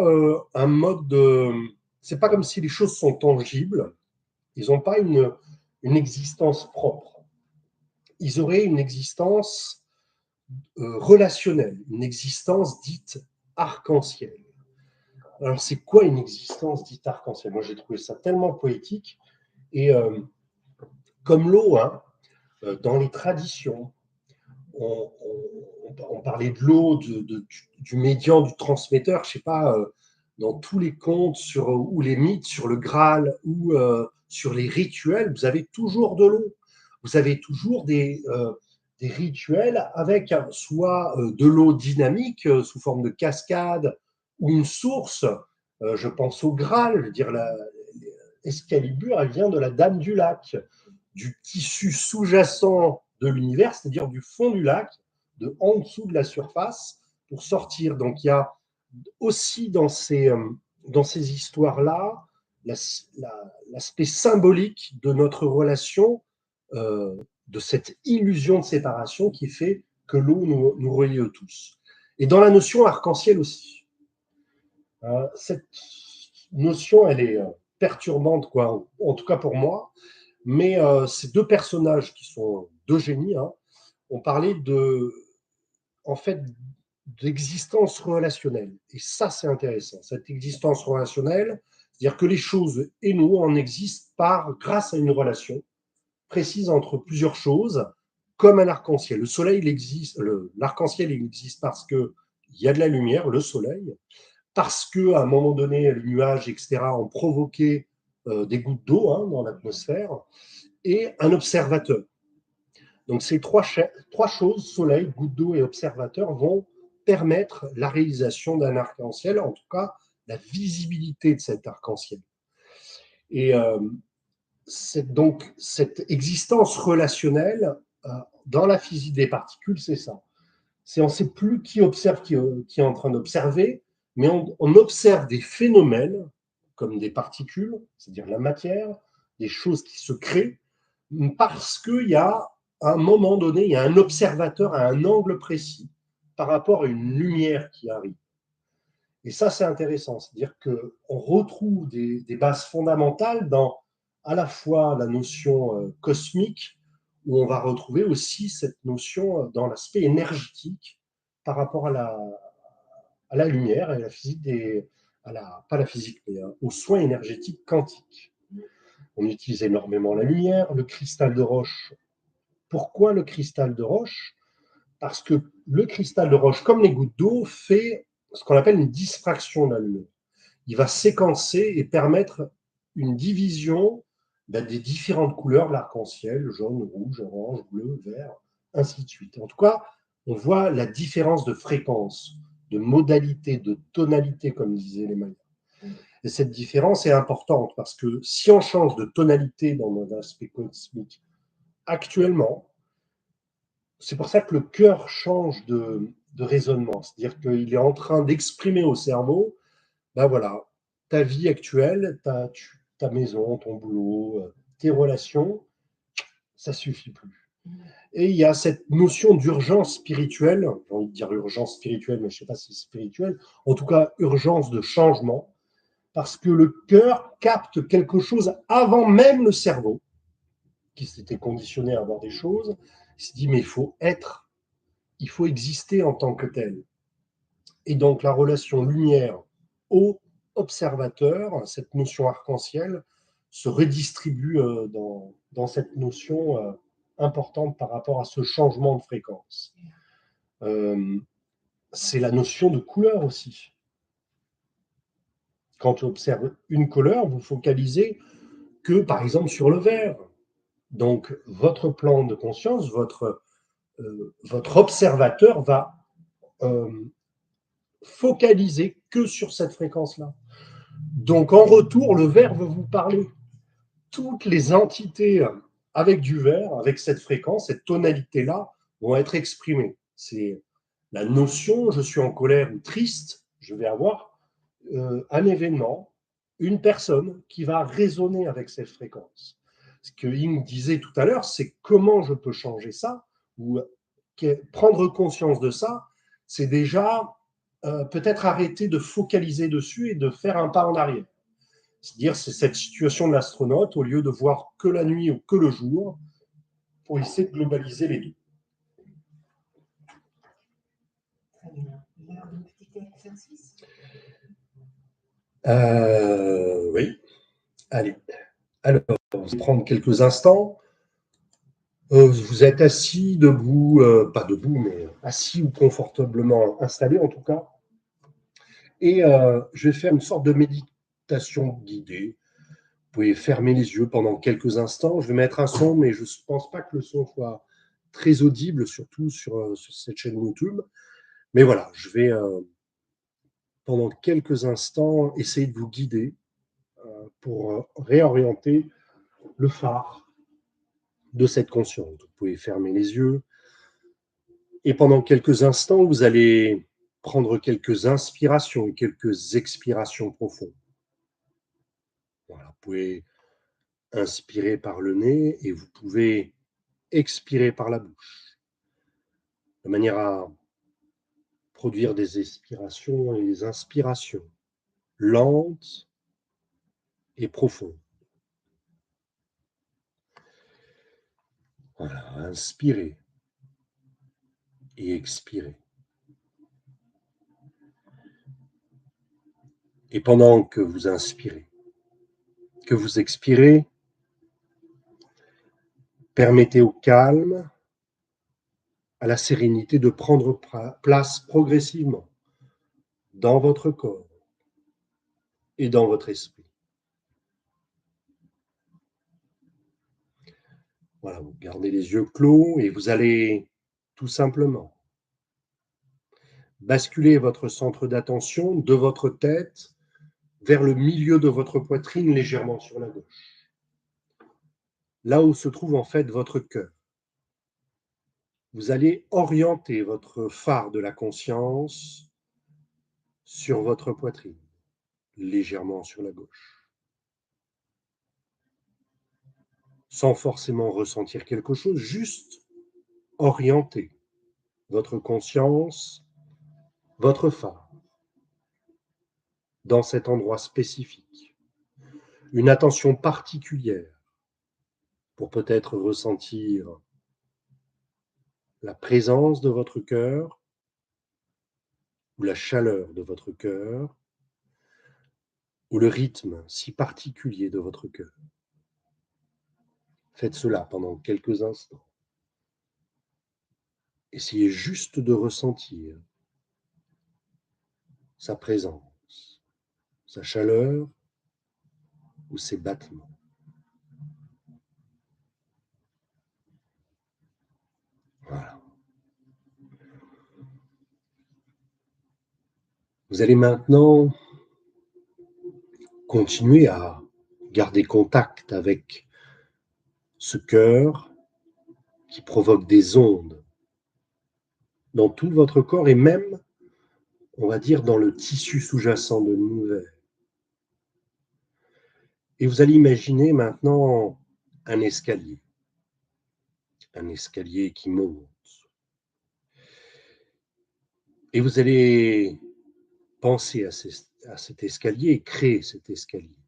un mode de... C'est pas comme si les choses sont tangibles. Ils n'ont pas une existence propre. Ils auraient une existence relationnelle, une existence dite arc-en-ciel. Alors, c'est quoi une existence dite arc-en-ciel? Moi, j'ai trouvé ça tellement poétique. Et comme l'eau, hein, dans les traditions, on parlait de l'eau, du médian, du transmetteur, je ne sais pas, dans tous les contes ou les mythes sur le Graal ou sur les rituels, vous avez toujours de l'eau. Vous avez toujours des rituels avec soit de l'eau dynamique sous forme de cascade ou une source. Je pense au Graal, je veux dire, l'Excalibur, elle vient de la Dame du Lac, du tissu sous-jacent de l'univers, c'est-à-dire du fond du lac, en dessous de la surface, pour sortir. Donc il y a aussi dans ces histoires-là l'aspect symbolique de notre relation, de cette illusion de séparation qui fait que l'eau nous relie tous. Et dans la notion arc-en-ciel aussi. Cette notion, elle est perturbante, quoi, en tout cas pour moi, mais ces 2 personnages qui sont 2 génies, hein, ont parlé en fait, d'existence relationnelle. Et ça, c'est intéressant. Cette existence relationnelle, c'est-à-dire que les choses et nous, on existe grâce à une relation précise entre plusieurs choses, comme un arc-en-ciel. Le soleil, l'arc-en-ciel, il existe parce qu'il y a de la lumière, le soleil, parce qu'à un moment donné, les nuages, etc., ont provoqué des gouttes d'eau dans l'atmosphère, et un observateur. Donc ces trois choses, soleil, gouttes d'eau et observateur, vont permettre la réalisation d'un arc-en-ciel, en tout cas la visibilité de cet arc-en-ciel. Et donc cette existence relationnelle dans la physique des particules, c'est ça. On ne sait plus qui observe, qui est en train d'observer, mais on observe des phénomènes comme des particules, c'est-à-dire la matière, des choses qui se créent, parce qu'il y a, à un moment donné, il y a un observateur à un angle précis par rapport à une lumière qui arrive. Et ça, c'est intéressant, c'est-à-dire qu'on retrouve des bases fondamentales dans à la fois la notion cosmique, où on va retrouver aussi cette notion dans l'aspect énergétique par rapport à la lumière et à la physique pas la physique, mais aux soins énergétiques quantiques. On utilise énormément la lumière, le cristal de roche. Pourquoi le cristal de roche? Parce que le cristal de roche, comme les gouttes d'eau, fait ce qu'on appelle une diffraction de la lumière. Il va séquencer et permettre une division des différentes couleurs de l'arc-en-ciel, jaune, rouge, orange, bleu, vert, ainsi de suite. En tout cas, on voit la différence de fréquence, de modalité, de tonalité, comme disaient les Mayas. Et cette différence est importante parce que si on change de tonalité dans notre aspect cosmique actuellement, c'est pour ça que le cœur change de raisonnement. C'est-à-dire qu'il est en train d'exprimer au cerveau, ben voilà, ta vie actuelle, ta maison, ton boulot, tes relations, ça suffit plus. Et il y a cette notion d'urgence spirituelle, j'ai envie de dire urgence spirituelle, mais je ne sais pas si c'est spirituel, en tout cas urgence de changement, parce que le cœur capte quelque chose avant même le cerveau, qui s'était conditionné à voir des choses. Il se dit, mais il faut être, il faut exister en tant que tel. Et donc la relation lumière au observateur, cette notion arc-en-ciel, se redistribue dans cette notion importante par rapport à ce changement de fréquence. C'est la notion de couleur aussi. Quand tu observes une couleur, vous focalisez que, par exemple, sur le vert. Donc, votre plan de conscience, votre observateur va focaliser que sur cette fréquence-là. Donc, en retour, le vert veut vous parler. Toutes les entités avec du vert, avec cette fréquence, cette tonalité-là, vont être exprimées. C'est la notion, je suis en colère ou triste, je vais avoir un événement, une personne qui va résonner avec cette fréquence. Ce que Ying disait tout à l'heure, c'est comment je peux changer ça, ou prendre conscience de ça, c'est déjà peut-être arrêter de focaliser dessus et de faire un pas en arrière. C'est-à-dire, c'est cette situation de l'astronaute, au lieu de voir que la nuit ou que le jour, pour essayer de globaliser les deux. Très bien. Il y a un petit exercice. Oui. Allez. Alors, on va prendre quelques instants. Vous êtes assis, debout, pas debout, mais assis ou confortablement installé en tout cas. Et je vais faire une sorte de méditation guidée. Vous pouvez fermer les yeux pendant quelques instants. Je vais mettre un son, mais je ne pense pas que le son soit très audible, surtout sur cette chaîne YouTube. Mais voilà, je vais pendant quelques instants essayer de vous guider pour réorienter le phare de cette conscience. Vous pouvez fermer les yeux. Et pendant quelques instants, vous allez prendre quelques inspirations, quelques expirations profondes. Voilà, vous pouvez inspirer par le nez et vous pouvez expirer par la bouche, de manière à produire des expirations et des inspirations lentes et profondes. Voilà, inspirez et expirez. Et pendant que vous inspirez, que vous expirez, Permettez au calme, à la sérénité de prendre place progressivement dans votre corps et dans votre esprit. Voilà, vous gardez les yeux clos et vous allez tout simplement basculer votre centre d'attention de votre tête vers le milieu de votre poitrine, légèrement sur la gauche. Là où se trouve en fait votre cœur. Vous allez orienter votre phare de la conscience sur votre poitrine, légèrement sur la gauche. Sans forcément ressentir quelque chose, juste orienter votre conscience, votre phare, dans cet endroit spécifique. Une attention particulière pour peut-être ressentir la présence de votre cœur ou la chaleur de votre cœur ou le rythme si particulier de votre cœur. Faites cela pendant quelques instants. Essayez juste de ressentir sa présence, sa chaleur ou ses battements. Voilà. Vous allez maintenant continuer à garder contact avec ce cœur qui provoque des ondes dans tout votre corps et même, on va dire, dans le tissu sous-jacent de l'univers. Et vous allez imaginer maintenant un escalier qui monte. Et vous allez penser à cet escalier et créer cet escalier.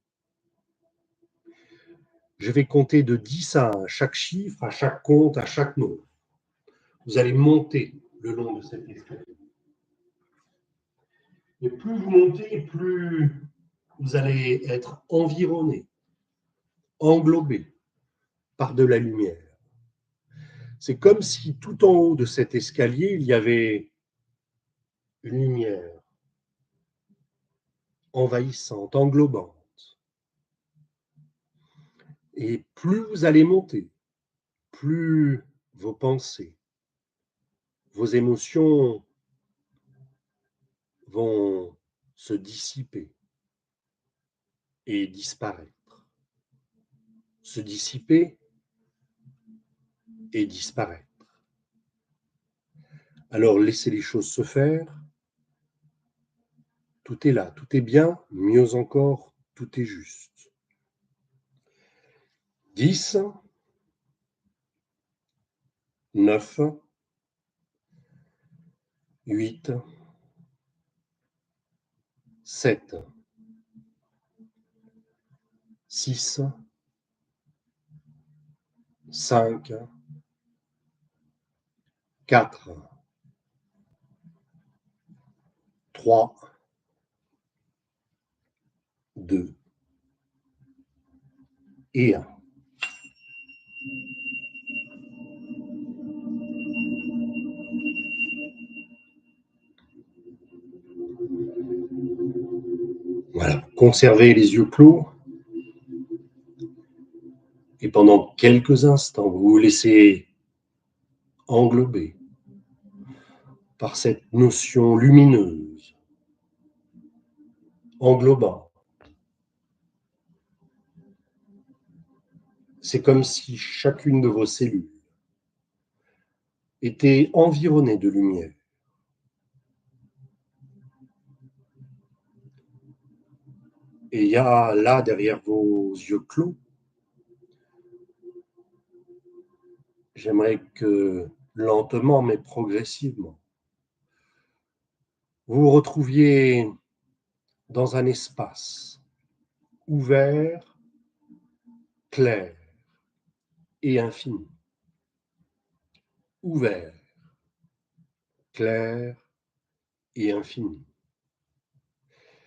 Je vais compter de 10 à chaque chiffre, à chaque compte, à chaque nombre. Vous allez monter le long de cet escalier. Et plus vous montez, plus vous allez être environné, englobé par de la lumière. C'est comme si tout en haut de cet escalier, il y avait une lumière envahissante, englobante. Et plus vous allez monter, plus vos pensées, vos émotions vont se dissiper et disparaître. Se dissiper et disparaître. Alors laissez les choses se faire. Tout est là, tout est bien, mieux encore, tout est juste. 10, 9, 8, 7, 6, 5, 4, 3, 2 et 1. Voilà, conservez les yeux clos. Et pendant quelques instants, vous vous laissez englober par cette notion lumineuse, englobant. C'est comme si chacune de vos cellules était environnée de lumière. Et il y a là, derrière vos yeux clos, j'aimerais que lentement mais progressivement, vous vous retrouviez dans un espace ouvert, clair et infini. Ouvert, clair et infini.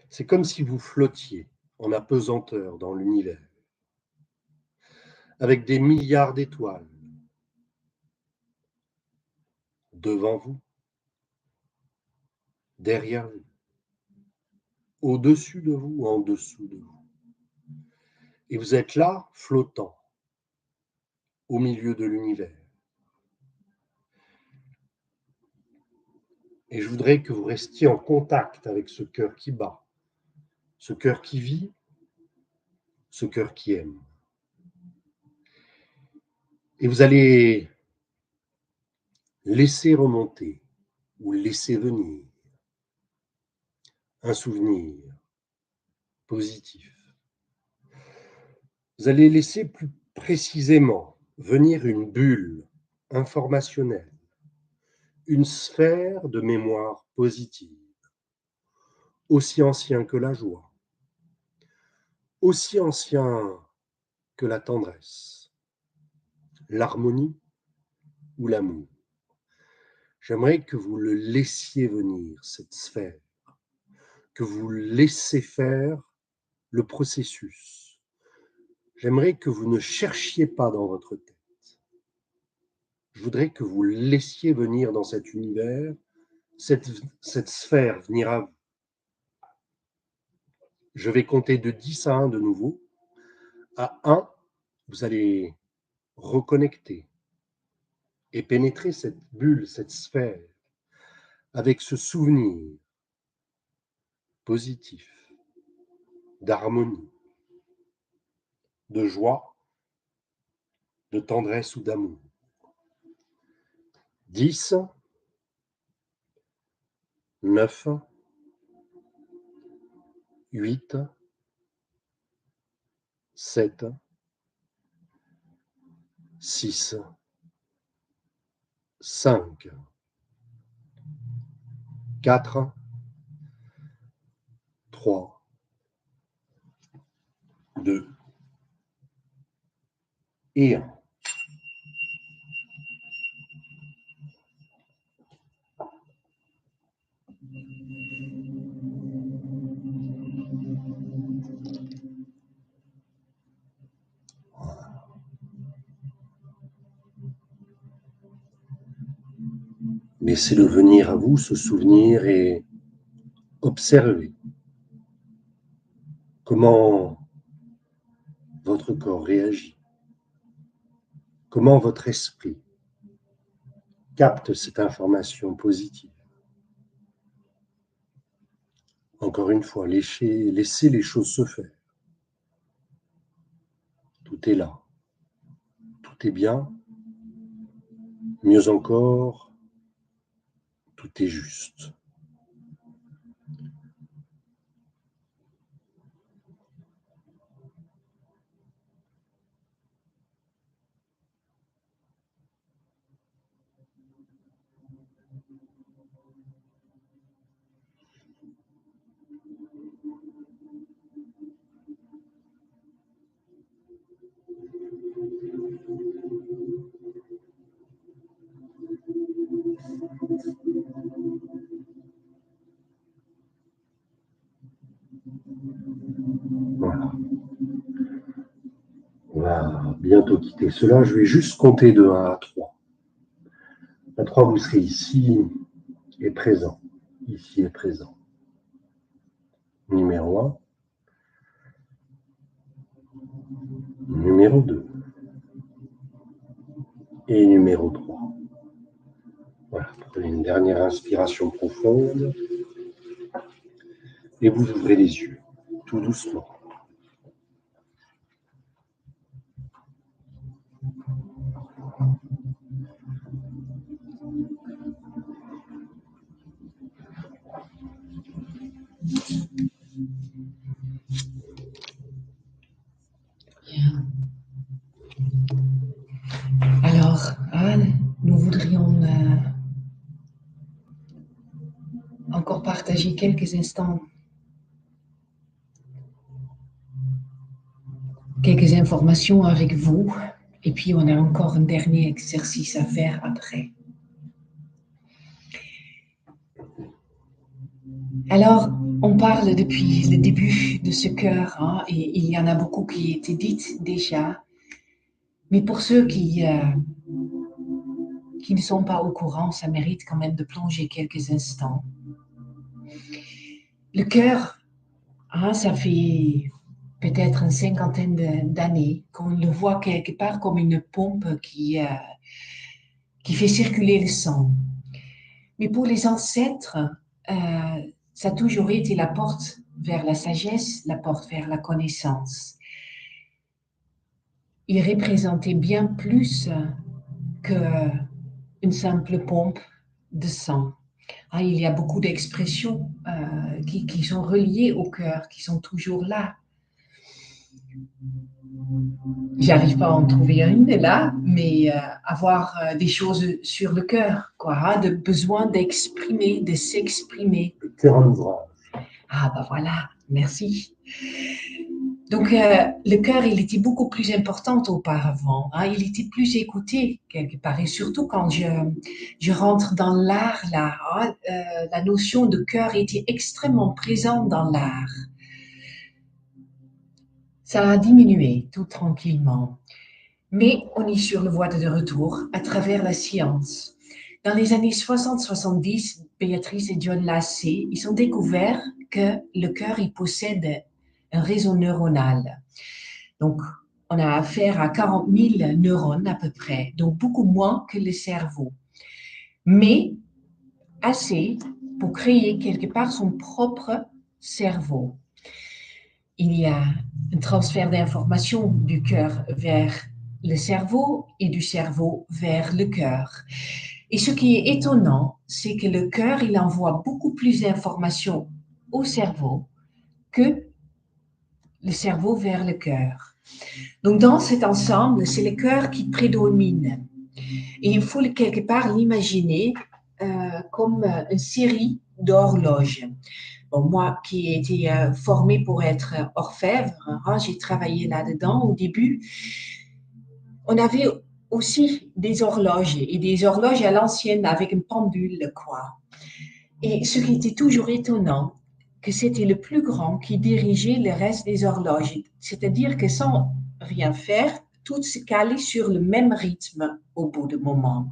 C'est comme si vous flottiez en apesanteur dans l'univers, avec des milliards d'étoiles devant vous, derrière vous, au-dessus de vous, en dessous de vous. Et vous êtes là, flottant, au milieu de l'univers. Et je voudrais que vous restiez en contact avec ce cœur qui bat, ce cœur qui vit, ce cœur qui aime. Et vous allez laisser remonter ou laisser venir un souvenir positif. Vous allez laisser plus précisément venir une bulle informationnelle, une sphère de mémoire positive, aussi ancien que la joie, aussi ancien que la tendresse, l'harmonie ou l'amour. J'aimerais que vous le laissiez venir, cette sphère, que vous laissiez faire le processus. J'aimerais que vous ne cherchiez pas dans votre tête. Je voudrais que vous laissiez venir dans cet univers, cette sphère venir à vous. Je vais compter de 10 à 1 de nouveau. À 1, vous allez reconnecter et pénétrer cette bulle, cette sphère, avec ce souvenir positif, d'harmonie, de joie, de tendresse ou d'amour. 10, 9, 8, 7, 6, 5, 4, 3, 2 et 1. Laissez-le venir à vous, ce souvenir, et observez comment votre corps réagit, comment votre esprit capte cette information positive. Encore une fois, laissez les choses se faire. Tout est là. Tout est bien. Mieux encore, tout est juste. Voilà. On va bientôt quitter cela. Je vais juste compter de 1 à 3. À 3, vous serez ici et présent. Ici et présent. Numéro 1. Numéro 2. Et numéro 3. Voilà. Prenez une dernière inspiration profonde. Et vous ouvrez les yeux, tout doucement. Bien. Alors, nous voudrions encore partager quelques instants, quelques informations avec vous, et puis on a encore un dernier exercice à faire après. Alors, on parle depuis le début de ce cœur, et il y en a beaucoup qui étaient dites déjà, mais pour ceux qui qui ne sont pas au courant, ça mérite quand même de plonger quelques instants. Le cœur, ça fait peut-être une cinquantaine d'années qu'on le voit quelque part comme une pompe qui fait circuler le sang. Mais pour les ancêtres, ça a toujours été la porte vers la sagesse, la porte vers la connaissance. Il représentait bien plus qu'une simple pompe de sang. Il y a beaucoup d'expressions qui sont reliées au cœur, qui sont toujours là. J'arrive pas à en trouver une là, mais avoir des choses sur le cœur, quoi, de besoin d'exprimer, de s'exprimer. Le cœur à l'ouvrage. Voilà, merci. Donc, le cœur, il était beaucoup plus important auparavant. Il était plus écouté quelque part. Et surtout quand je rentre dans l'art, là, la notion de cœur était extrêmement présente dans l'art. Ça a diminué tout tranquillement. Mais on est sur le voie de retour à travers la science. Dans les années 60-70, Béatrice et John Lassé, ils ont découvert que le cœur, il possède un réseau neuronal. Donc, on a affaire à 40 000 neurones à peu près, donc beaucoup moins que le cerveau. Mais assez pour créer quelque part son propre cerveau. Il y a un transfert d'informations du cœur vers le cerveau et du cerveau vers le cœur. Et ce qui est étonnant, c'est que le cœur, il envoie beaucoup plus d'informations au cerveau que le cerveau vers le cœur. Donc, dans cet ensemble, c'est le cœur qui prédomine. Et il faut quelque part l'imaginer comme une série d'horloges. Bon, moi qui ai été formée pour être orfèvre, j'ai travaillé là-dedans au début. On avait aussi des horloges et des horloges à l'ancienne avec une pendule, quoi. Et ce qui était toujours étonnant, que c'était le plus grand qui dirigeait le reste des horloges. C'est-à-dire que sans rien faire, tout se calait sur le même rythme au bout du moment.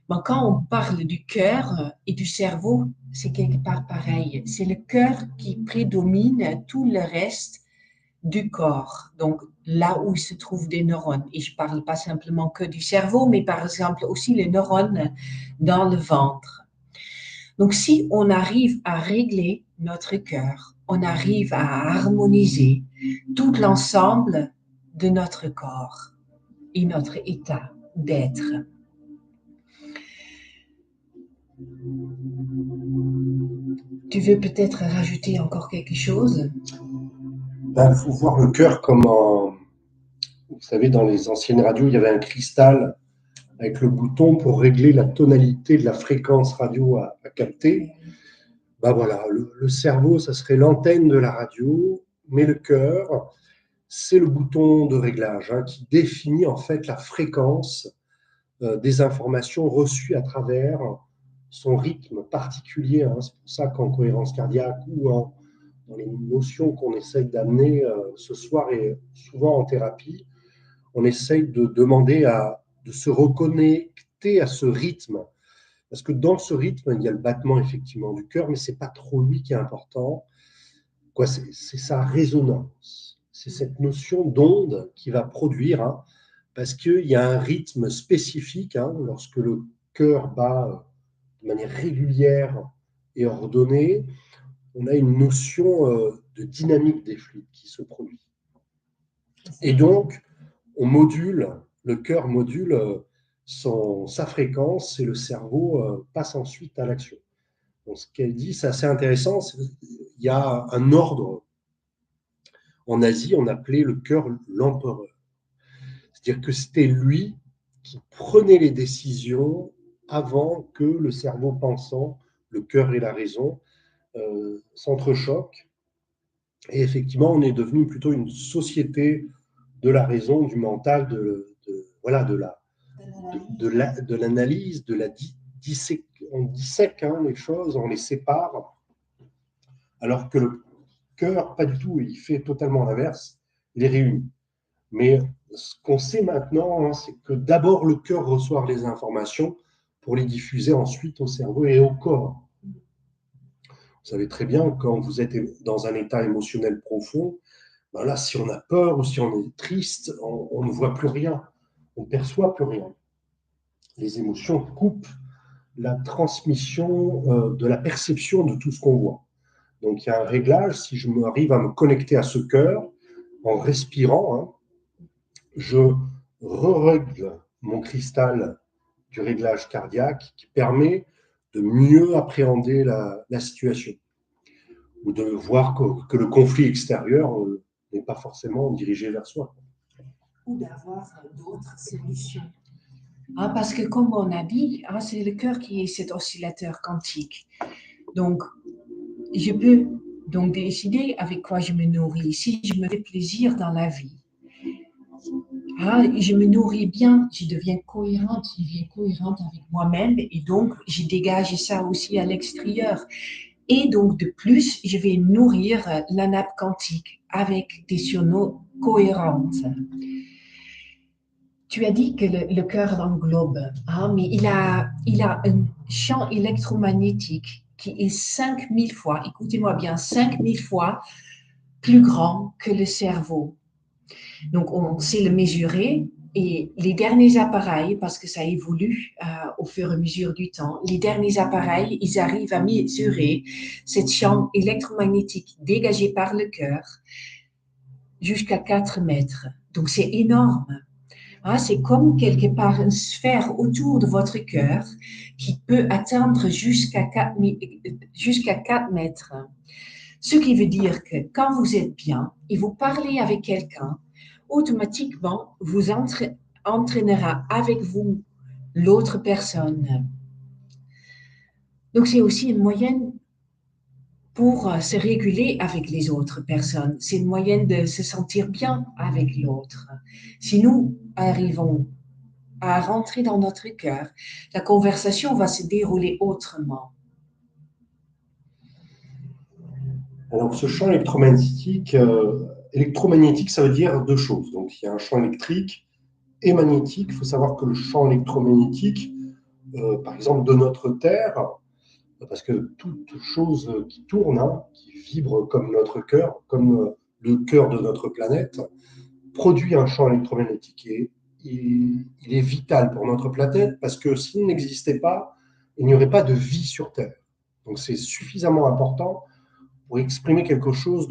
Bon, quand on parle du cœur et du cerveau, c'est quelque part pareil. C'est le cœur qui prédomine tout le reste du corps. Donc, là où se trouvent des neurones. Et je ne parle pas simplement que du cerveau, mais par exemple aussi les neurones dans le ventre. Donc, si on arrive à régler notre cœur, on arrive à harmoniser tout l'ensemble de notre corps et notre état d'être. Tu veux peut-être rajouter encore quelque chose? Il faut voir le cœur comme un... Vous savez, dans les anciennes radios, il y avait un cristal avec le bouton pour régler la tonalité de la fréquence radio à capter. Voilà, le cerveau, ça serait l'antenne de la radio, mais le cœur, c'est le bouton de réglage qui définit en fait la fréquence des informations reçues à travers son rythme particulier. C'est pour ça qu'en cohérence cardiaque ou dans les notions qu'on essaye d'amener ce soir et souvent en thérapie, on essaye de demander de se reconnecter à ce rythme. Parce que dans ce rythme, il y a le battement effectivement du cœur, mais ce n'est pas trop lui qui est important. C'est sa résonance. C'est cette notion d'onde qui va produire, parce qu'il y a un rythme spécifique lorsque le cœur bat de manière régulière et ordonnée. On a une notion de dynamique des fluides qui se produit. Et donc, le cœur module sa fréquence et le cerveau passe ensuite à l'action. Donc, ce qu'elle dit, c'est assez intéressant. Il y a un ordre. En Asie, on appelait le cœur l'empereur. C'est-à-dire que c'était lui qui prenait les décisions avant que le cerveau pensant, le cœur et la raison, s'entrechoquent. Et effectivement, on est devenu plutôt une société de la raison, du mental, de l'analyse, on dissèque les choses, on les sépare, alors que le cœur, pas du tout, il fait totalement l'inverse, il les réunit. Mais ce qu'on sait maintenant, hein, c'est que d'abord le cœur reçoit les informations pour les diffuser ensuite au cerveau et au corps. Vous savez très bien, quand vous êtes dans un état émotionnel profond, ben là, si on a peur ou si on est triste, on ne voit plus rien, on ne perçoit plus rien. Les émotions coupent la transmission de la perception de tout ce qu'on voit. Donc, il y a un réglage. Si je m'arrive à me connecter à ce cœur en respirant, hein, je règle mon cristal du réglage cardiaque qui permet de mieux appréhender la situation ou de voir que le conflit extérieur n'est pas forcément dirigé vers soi. Ou d'avoir d'autres solutions. Hein, parce que comme on a dit, hein, c'est le cœur qui est cet oscillateur quantique. Donc, je peux donc décider avec quoi je me nourris. Si je me fais plaisir dans la vie, hein, je me nourris bien, je deviens cohérente avec moi-même et donc je dégage ça aussi à l'extérieur. Et donc de plus, je vais nourrir la nappe quantique avec des signaux cohérents. Tu as dit que le cœur l'englobe, hein, mais il a un champ électromagnétique qui est 5000 fois, écoutez-moi bien, 5000 fois plus grand que le cerveau. Donc, on sait le mesurer et les derniers appareils, parce que ça évolue au fur et à mesure du temps, les derniers appareils, ils arrivent à mesurer ce champ électromagnétique dégagé par le cœur jusqu'à 4 mètres. Donc, c'est énorme. Ah, c'est comme quelque part une sphère autour de votre cœur qui peut atteindre jusqu'à 4 mètres. Ce qui veut dire que quand vous êtes bien et vous parlez avec quelqu'un, automatiquement, vous entraînera avec vous l'autre personne. Donc, c'est aussi une moyenne pour se réguler avec les autres personnes. C'est une moyenne de se sentir bien avec l'autre. Si nous arrivons à rentrer dans notre cœur, la conversation va se dérouler autrement. Alors, ce champ électromagnétique, ça veut dire deux choses. Donc, il y a un champ électrique et magnétique. Il faut savoir que le champ électromagnétique, par exemple, de notre Terre, parce que toute chose qui tourne, hein, qui vibre comme notre cœur, comme le cœur de notre planète, produit un champ électromagnétique. Et il est vital pour notre planète parce que s'il n'existait pas, il n'y aurait pas de vie sur Terre. Donc c'est suffisamment important pour exprimer quelque chose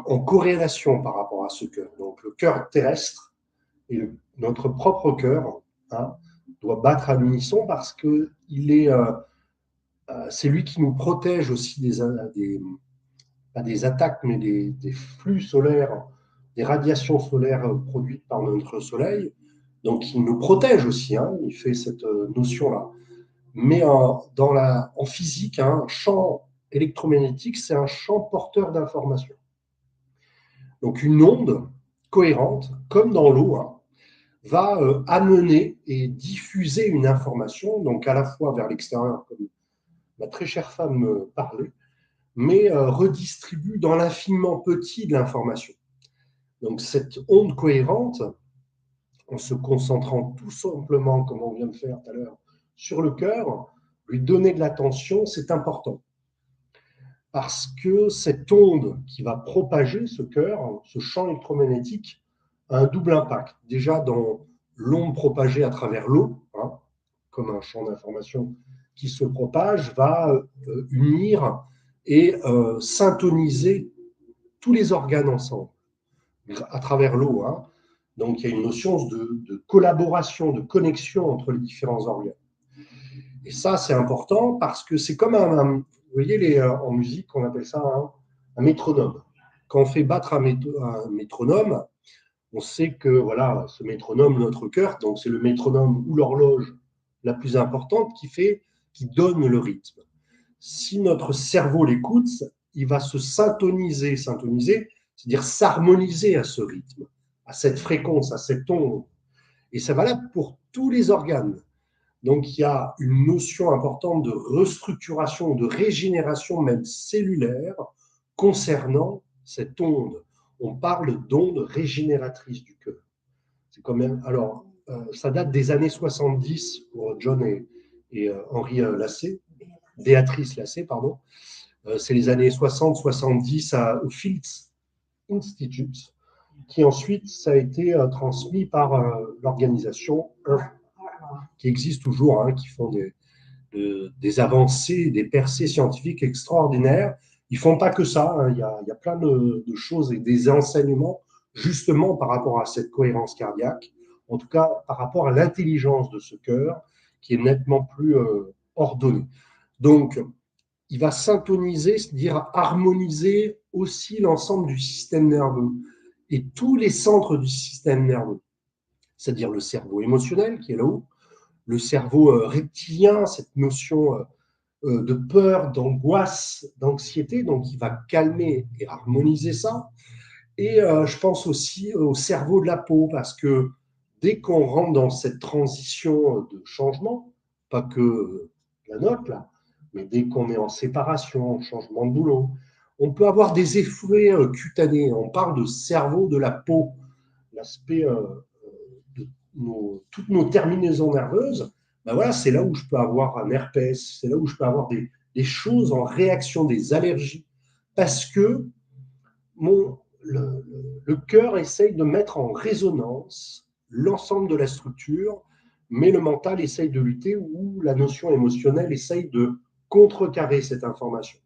en corrélation par rapport à ce cœur. Donc le cœur terrestre et notre propre cœur, hein, doit battre à l'unisson parce que c'est lui qui nous protège aussi pas des attaques, mais des flux solaires, des radiations solaires produites par notre Soleil. Donc, il nous protège aussi, hein, il fait cette notion-là. Mais en physique, hein, un champ électromagnétique, c'est un champ porteur d'informations. Donc, une onde cohérente, comme dans l'eau, hein, va amener et diffuser une information, donc à la fois vers l'extérieur, comme ma très chère femme me parlait, mais redistribue dans l'infiniment petit de l'information. Donc cette onde cohérente, en se concentrant tout simplement, comme on vient de faire tout à l'heure, sur le cœur, lui donner de l'attention, c'est important. Parce que cette onde qui va propager ce cœur, ce champ électromagnétique, a un double impact. Déjà dans l'onde propagée à travers l'eau, hein, comme un champ d'information qui se propage, va unir et syntoniser tous les organes ensemble, à travers l'eau. Hein. Donc, il y a une notion de collaboration, de connexion entre les différents organes. Et ça, c'est important parce que c'est comme vous voyez, en musique, on appelle ça un métronome. Quand on fait battre un métronome, on sait que voilà, ce métronome, notre cœur, donc c'est le métronome ou l'horloge la plus importante qui donne le rythme. Si notre cerveau l'écoute, il va se syntoniser, c'est-à-dire s'harmoniser à ce rythme, à cette fréquence, à cette onde. Et c'est valable pour tous les organes. Donc il y a une notion importante de restructuration, de régénération même cellulaire concernant cette onde. on parle d'ondes régénératrices du cœur. C'est quand même. Alors, ça date des années 70 pour John et Henri Lassé, Béatrice Lassé, pardon. C'est les années 60-70 au Fields Institute, qui ensuite, ça a été transmis par l'organisation qui existe toujours, hein, qui font des avancées, des percées scientifiques extraordinaires. Ils ne font pas que ça, hein. Il y a plein de choses et des enseignements justement par rapport à cette cohérence cardiaque, en tout cas par rapport à l'intelligence de ce cœur qui est nettement plus ordonné. Donc, il va syntoniser, c'est-à-dire harmoniser aussi l'ensemble du système nerveux et tous les centres du système nerveux, c'est-à-dire le cerveau émotionnel qui est là-haut, le cerveau reptilien, cette notion de peur, d'angoisse, d'anxiété, donc il va calmer et harmoniser ça. Et je pense aussi au cerveau de la peau, parce que dès qu'on rentre dans cette transition de changement, pas que la nôtre là, mais dès qu'on est en séparation, en changement de boulot, on peut avoir des effets cutanés. On parle de cerveau de la peau, l'aspect de toutes nos terminaisons nerveuses. Ben voilà, c'est là où je peux avoir un herpès, c'est là où je peux avoir des choses en réaction, des allergies, parce que le cœur essaye de mettre en résonance l'ensemble de la structure, mais le mental essaye de lutter, ou la notion émotionnelle essaye de contrecarrer cette information.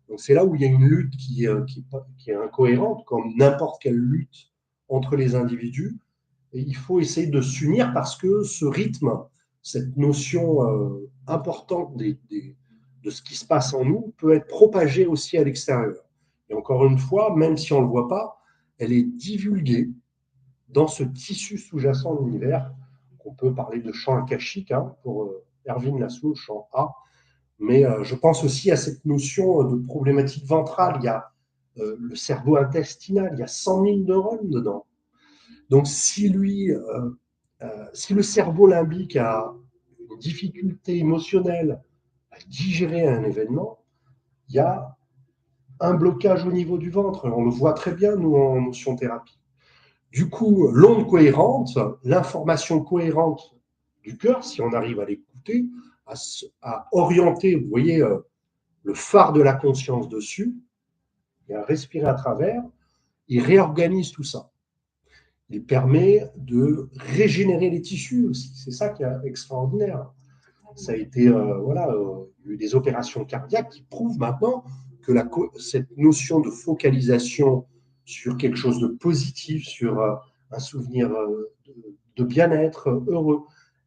Donc c'est là où il y a une lutte qui est incohérente, comme n'importe quelle lutte entre les individus. Et il faut essayer de s'unir parce que ce rythme, cette notion importante de ce qui se passe en nous peut être propagée aussi à l'extérieur. Et encore une fois, même si on ne le voit pas, elle est divulguée dans ce tissu sous-jacent de l'univers, qu'on peut parler de champ akashique, hein, pour Erwin Laszlo, champ A, mais je pense aussi à cette notion de problématique ventrale. Il y a le cerveau intestinal, il y a 100 000 neurones dedans. Donc si le cerveau limbique a une difficulté émotionnelle à digérer un événement, il y a un blocage au niveau du ventre. On le voit très bien, nous, en notion thérapie. Du coup, l'onde cohérente, l'information cohérente du cœur, si on arrive à l'écouter, à orienter, vous voyez, le phare de la conscience dessus, et à respirer à travers, il réorganise tout ça. Il permet de régénérer les tissus aussi. C'est ça qui est extraordinaire. Ça a été, voilà, il y a eu des opérations cardiaques qui prouvent maintenant que cette notion de focalisation sur quelque chose de positif, sur un souvenir de bien-être heureux,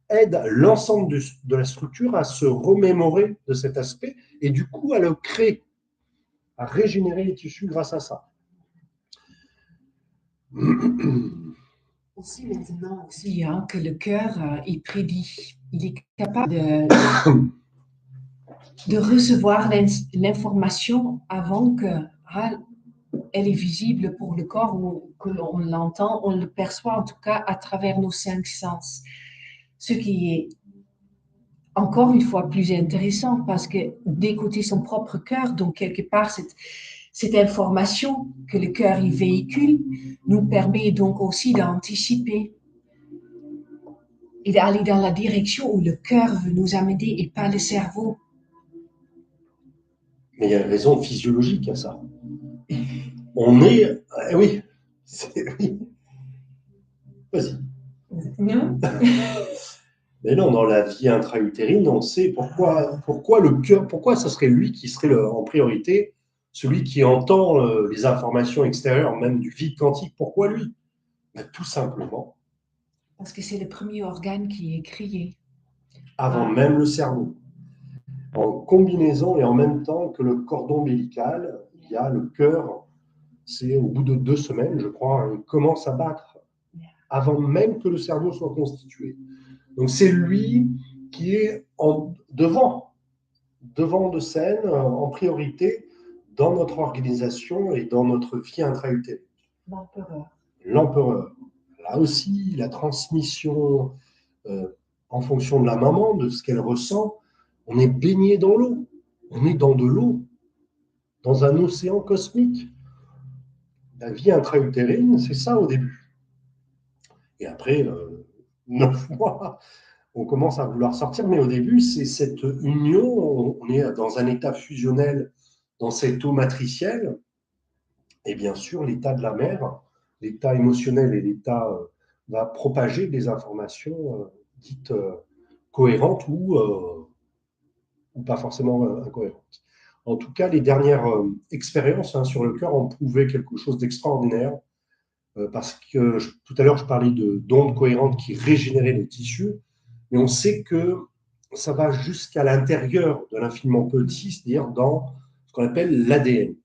aide l'ensemble de la structure à se remémorer de cet aspect et du coup à le créer, à régénérer les tissus grâce à ça. Aussi maintenant aussi, hein, que le cœur, il prédit, il est capable de recevoir l'information avant que elle est visible pour le corps ou que l'on l'entend, on le perçoit en tout cas à travers nos 5 sens. Ce qui est encore une fois plus intéressant parce que d'écouter son propre cœur, donc quelque part cette information que le cœur y véhicule, nous permet donc aussi d'anticiper et d'aller dans la direction où le cœur veut nous amener et pas le cerveau. Mais il y a une raison physiologique à ça. On est... oui, oui. Vas-y. Non. Mais non, dans la vie intra-utérine, on sait pourquoi le cœur, pourquoi ça serait lui qui serait en priorité, celui qui entend les informations extérieures, même du vide quantique. Pourquoi lui? Ben, tout simplement. Parce que c'est le premier organe qui est créé. Avant même le cerveau. En combinaison et en même temps que le cordon ombilical, il y a le cœur. C'est au bout de 2 semaines, je crois, il commence à battre avant même que le cerveau soit constitué. Donc c'est lui qui est devant de scène, en priorité, dans notre organisation et dans notre vie intra-utérine. L'empereur. Là aussi, la transmission en fonction de la maman, de ce qu'elle ressent, on est baigné dans l'eau. On est dans de l'eau, dans un océan cosmique. la vie intra-utérine, c'est ça au début. Et après 9 mois, on commence à vouloir sortir, mais au début, c'est cette union, on est dans un état fusionnel, dans cette eau matricielle, et bien sûr, l'état de la mère, l'état émotionnel et l'état va propager des informations dites cohérentes ou pas forcément incohérentes. En tout cas, les dernières expériences sur le cœur ont prouvé quelque chose d'extraordinaire, parce que tout à l'heure, je parlais d'ondes cohérentes qui régénéraient les tissus, mais on sait que ça va jusqu'à l'intérieur de l'infiniment petit, c'est-à-dire dans ce qu'on appelle l'ADN.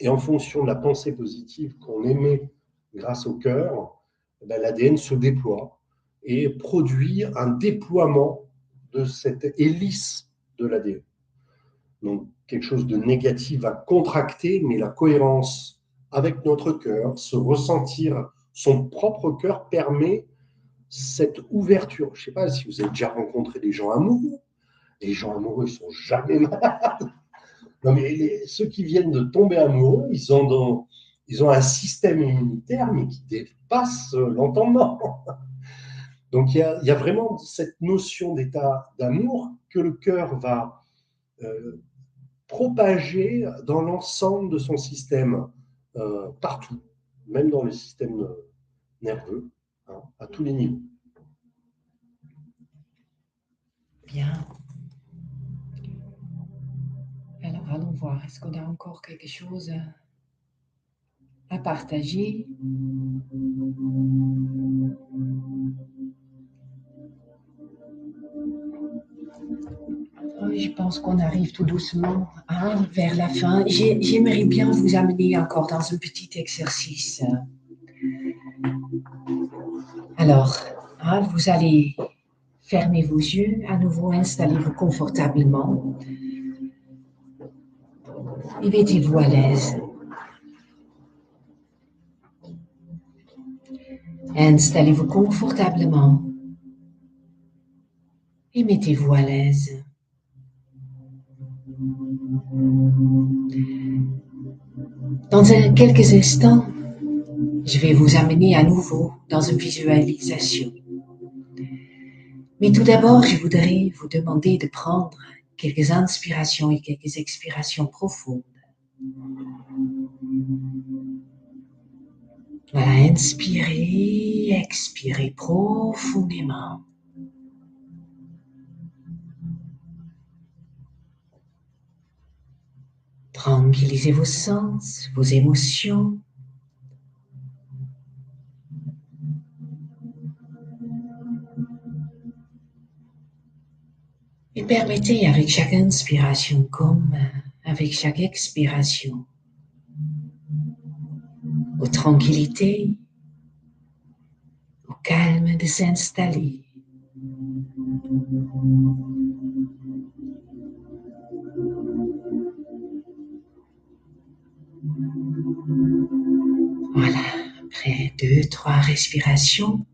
Et en fonction de la pensée positive qu'on émet grâce au cœur, l'ADN se déploie et produit un déploiement de cette hélice de l'ADN. Donc, quelque chose de négatif va contracter, mais la cohérence avec notre cœur, se ressentir son propre cœur permet cette ouverture. Je ne sais pas si vous avez déjà rencontré des gens amoureux. Les gens amoureux ne sont jamais malades. Non, mais ceux qui viennent de tomber amoureux, ils ont un système immunitaire, mais qui dépasse l'entendement. Donc, il y a vraiment cette notion d'état d'amour que le cœur va propager dans l'ensemble de son système, partout, même dans le système nerveux, à tous les niveaux. Bien. Alors, allons voir. Est-ce qu'on a encore quelque chose à partager? Je pense qu'on arrive tout doucement vers la fin. J'aimerais bien vous amener encore dans un petit exercice. Alors, vous allez fermer vos yeux, à nouveau installez-vous confortablement et mettez-vous à l'aise. Installez-vous confortablement et mettez-vous à l'aise. Dans quelques instants, je vais vous amener à nouveau dans une visualisation. Mais tout d'abord, je voudrais vous demander de prendre quelques inspirations et quelques expirations profondes. Voilà, inspirez, expirez profondément. Tranquillisez vos sens, vos émotions. Et permettez avec chaque inspiration comme avec chaque expiration aux tranquillités, au calme de s'installer. Voilà, après 2, 3 respirations,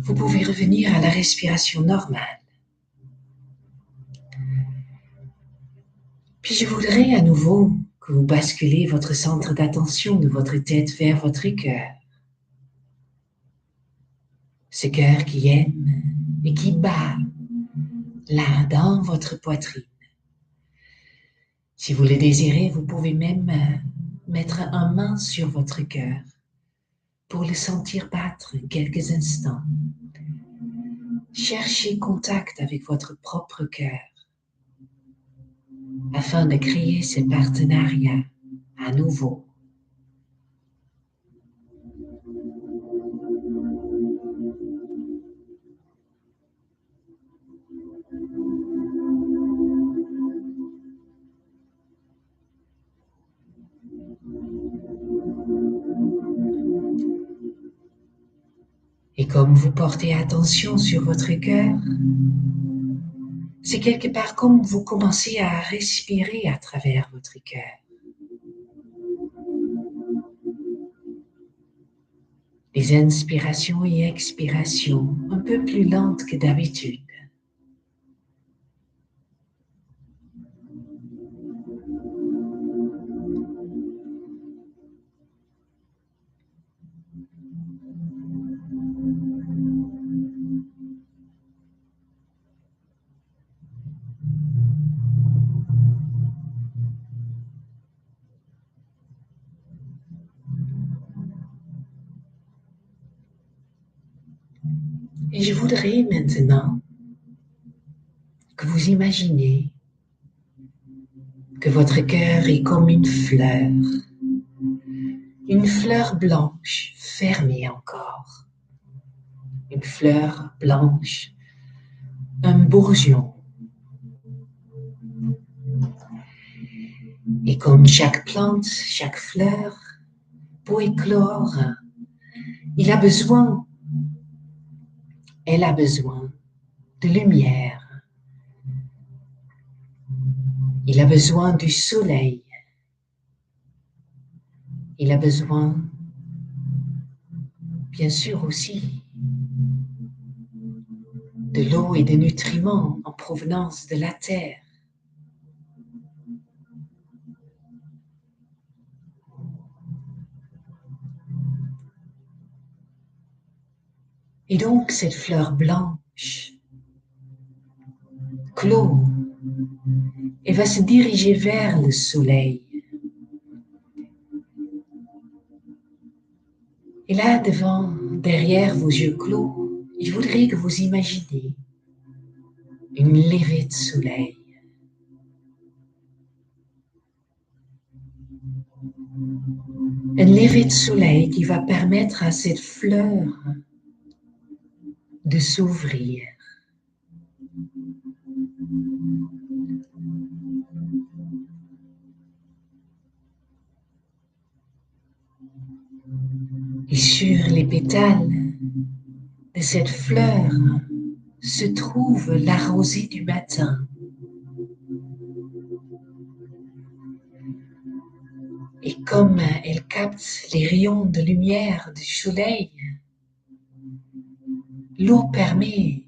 vous pouvez revenir à la respiration normale. Puis je voudrais à nouveau que vous basculez votre centre d'attention de votre tête vers votre cœur. Ce cœur qui aime et qui bat là dans votre poitrine. Si vous le désirez, vous pouvez même mettre une main sur votre cœur pour le sentir battre quelques instants. Cherchez contact avec votre propre cœur afin de créer ce partenariat à nouveau. Et comme vous portez attention sur votre cœur, c'est quelque part comme vous commencez à respirer à travers votre cœur. Les inspirations et expirations un peu plus lentes que d'habitude. Et je voudrais maintenant que vous imaginez que votre cœur est comme une fleur blanche fermée encore, une fleur blanche, un bourgeon. Et comme chaque plante, chaque fleur, pour éclore, elle a besoin de lumière, il a besoin du soleil, il a besoin, bien sûr aussi, de l'eau et des nutriments en provenance de la terre. Et donc cette fleur blanche clôt et va se diriger vers le soleil. Et là, derrière vos yeux clos, je voudrais que vous imaginiez une levée de soleil. Une levée de soleil qui va permettre à cette fleur de s'ouvrir. Et sur les pétales de cette fleur se trouve la rosée du matin. Et comme elle capte les rayons de lumière du soleil, l'eau permet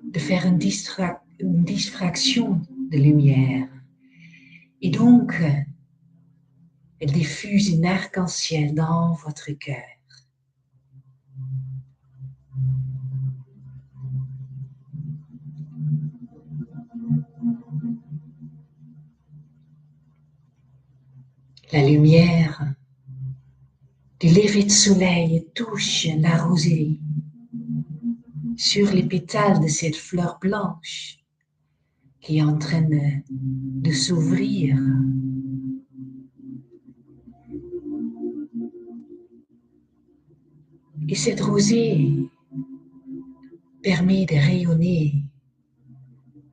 de faire une diffraction de lumière. Et donc, elle diffuse une arc-en-ciel dans votre cœur. La lumière du lever de soleil touche la rosée sur les pétales de cette fleur blanche qui est en train de s'ouvrir. Et cette rosée permet de rayonner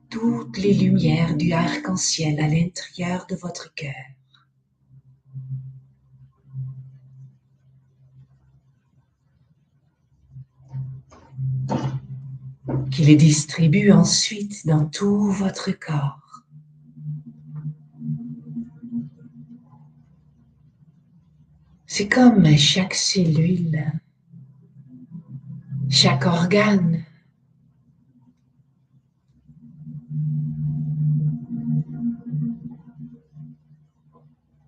toutes les lumières du arc-en-ciel à l'intérieur de votre cœur. Qui les distribue ensuite dans tout votre corps. C'est comme chaque cellule, chaque organe,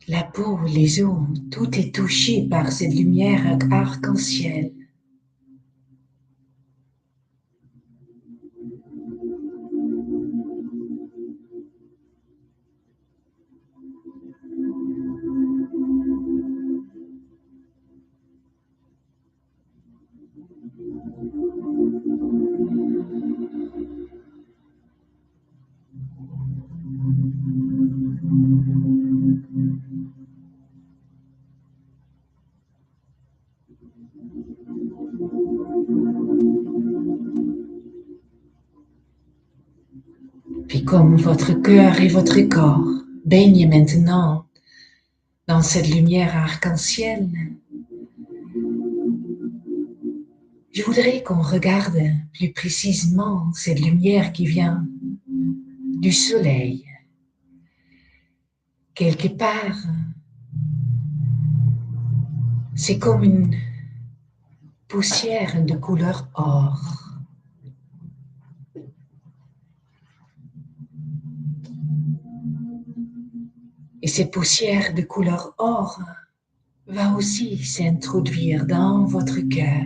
la peau, les os, tout est touché par cette lumière arc-en-ciel. Puis comme votre cœur et votre corps baignent maintenant dans cette lumière arc-en-ciel, je voudrais qu'on regarde plus précisément cette lumière qui vient du soleil. Quelque part, c'est comme une poussière de couleur or. Et cette poussière de couleur or va aussi s'introduire dans votre cœur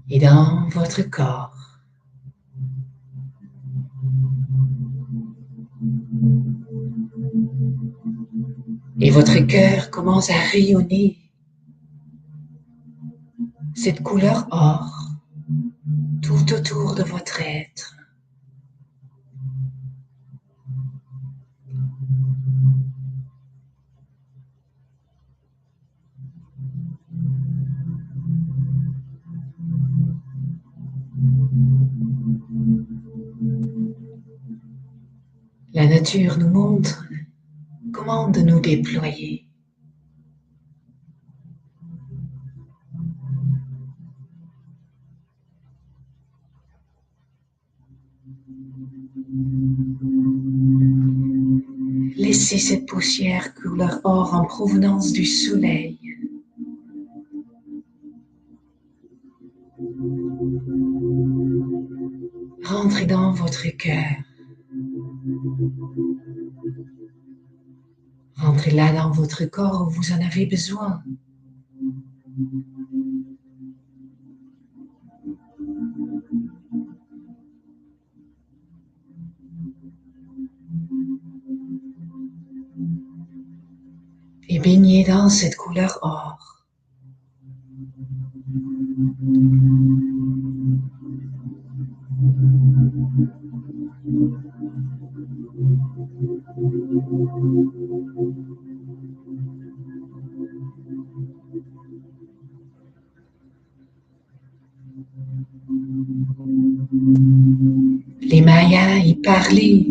et dans votre corps. Et votre cœur commence à rayonner cette couleur or tout autour de votre être. La nature nous montre comment de nous déployer. Laissez cette poussière couleur or en provenance du soleil rentrer dans votre cœur. Rentrez là dans votre corps où vous en avez besoin. Et baignez dans cette couleur or. Les Mayas y parlaient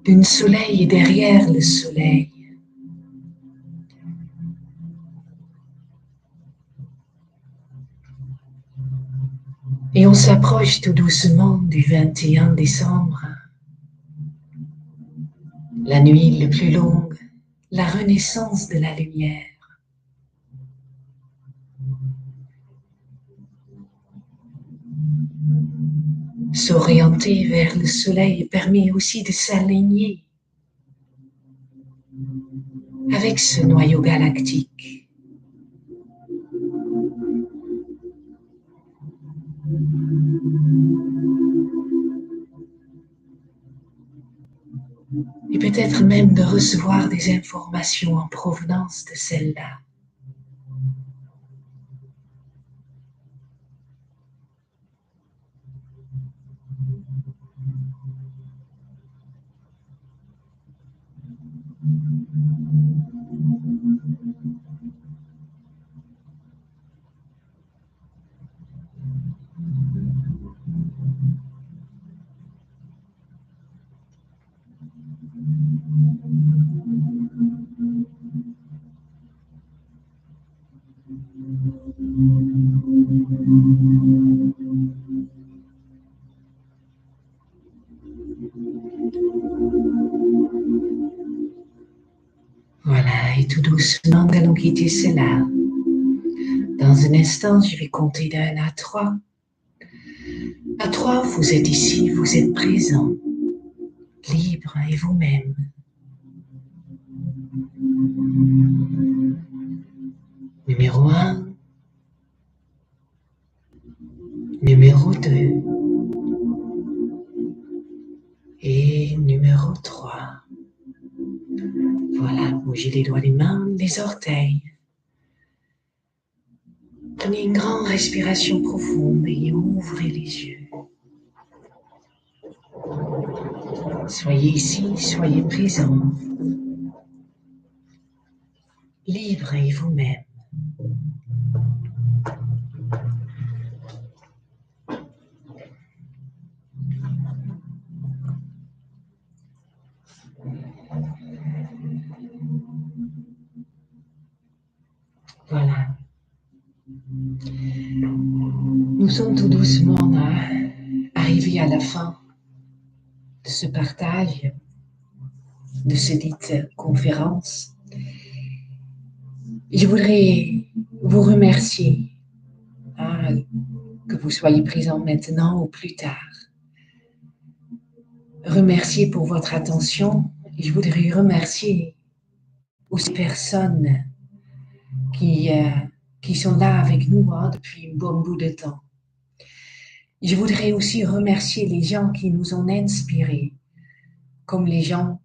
d'un soleil derrière le soleil. Et on s'approche tout doucement du 21 décembre, la nuit la plus longue, la renaissance de la lumière. S'orienter vers le soleil permet aussi de s'aligner avec ce noyau galactique. Et peut-être même de recevoir des informations en provenance de celle-là. Voilà, et tout doucement, nous allons quitter cela. Dans un instant, je vais compter d'1 à 3. À 3, vous êtes ici, vous êtes présent, libre et vous-même. Numéro 1, numéro 2 et numéro 3. Voilà, bougez les doigts des mains, les orteils. Prenez une grande respiration profonde et ouvrez les yeux. Soyez ici, soyez présent, libre et vous-même. Voilà. Nous sommes tout doucement arrivés à la fin de ce partage, de cette dite conférence. Je voudrais vous remercier, que vous soyez présents maintenant ou plus tard. Remercier pour votre attention. Et je voudrais remercier aussi les personnes qui sont là avec nous depuis un bon bout de temps. Je voudrais aussi remercier les gens qui nous ont inspirés, comme les gens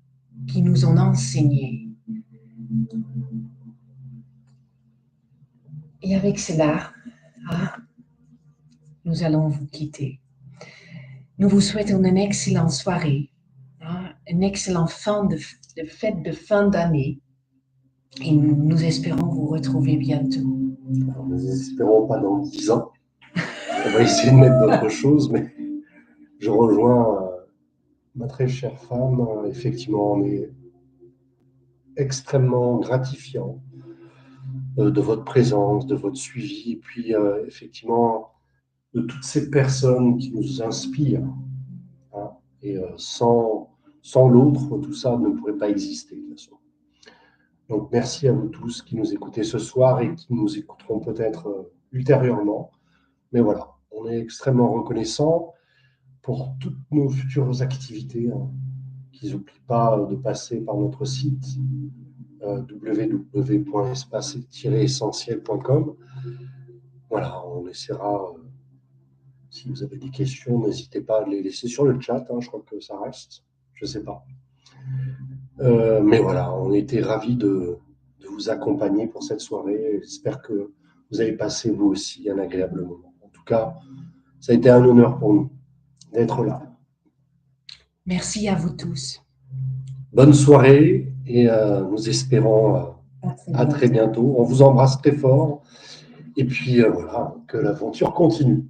qui nous ont enseigné, Et avec cela, nous allons vous quitter. Nous vous souhaitons une excellente soirée, une excellente fête de fin d'année. Et nous espérons vous retrouver bientôt. Alors, nous espérons pas dans 10 ans. On va essayer de mettre d'autres choses, mais je rejoins ma très chère femme. Effectivement, on est extrêmement gratifiant de votre présence, de votre suivi, et puis effectivement de toutes ces personnes qui nous inspirent. Hein, et sans l'autre, tout ça ne pourrait pas exister de toute façon. Donc merci à vous tous qui nous écoutez ce soir et qui nous écouteront peut-être ultérieurement. Mais voilà, on est extrêmement reconnaissants pour toutes nos futures activités. Hein, qu'ils n'oublient pas de passer par notre site www.espace-essentiel.com. Voilà, on essaiera, si vous avez des questions, n'hésitez pas à les laisser sur le chat, hein, je crois que ça reste, je ne sais pas. Mais voilà, on était ravis de vous accompagner pour cette soirée. J'espère que vous avez passé vous aussi un agréable moment. En tout cas, ça a été un honneur pour nous d'être là. Merci à vous tous. Bonne soirée et nous espérons à très bientôt. On vous embrasse très fort et puis voilà, que l'aventure continue.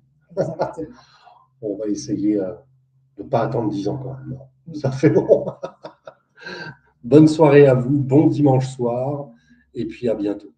On va essayer de ne pas attendre 10 ans quand même. Ça fait long. Bonne soirée à vous, bon dimanche soir et puis à bientôt.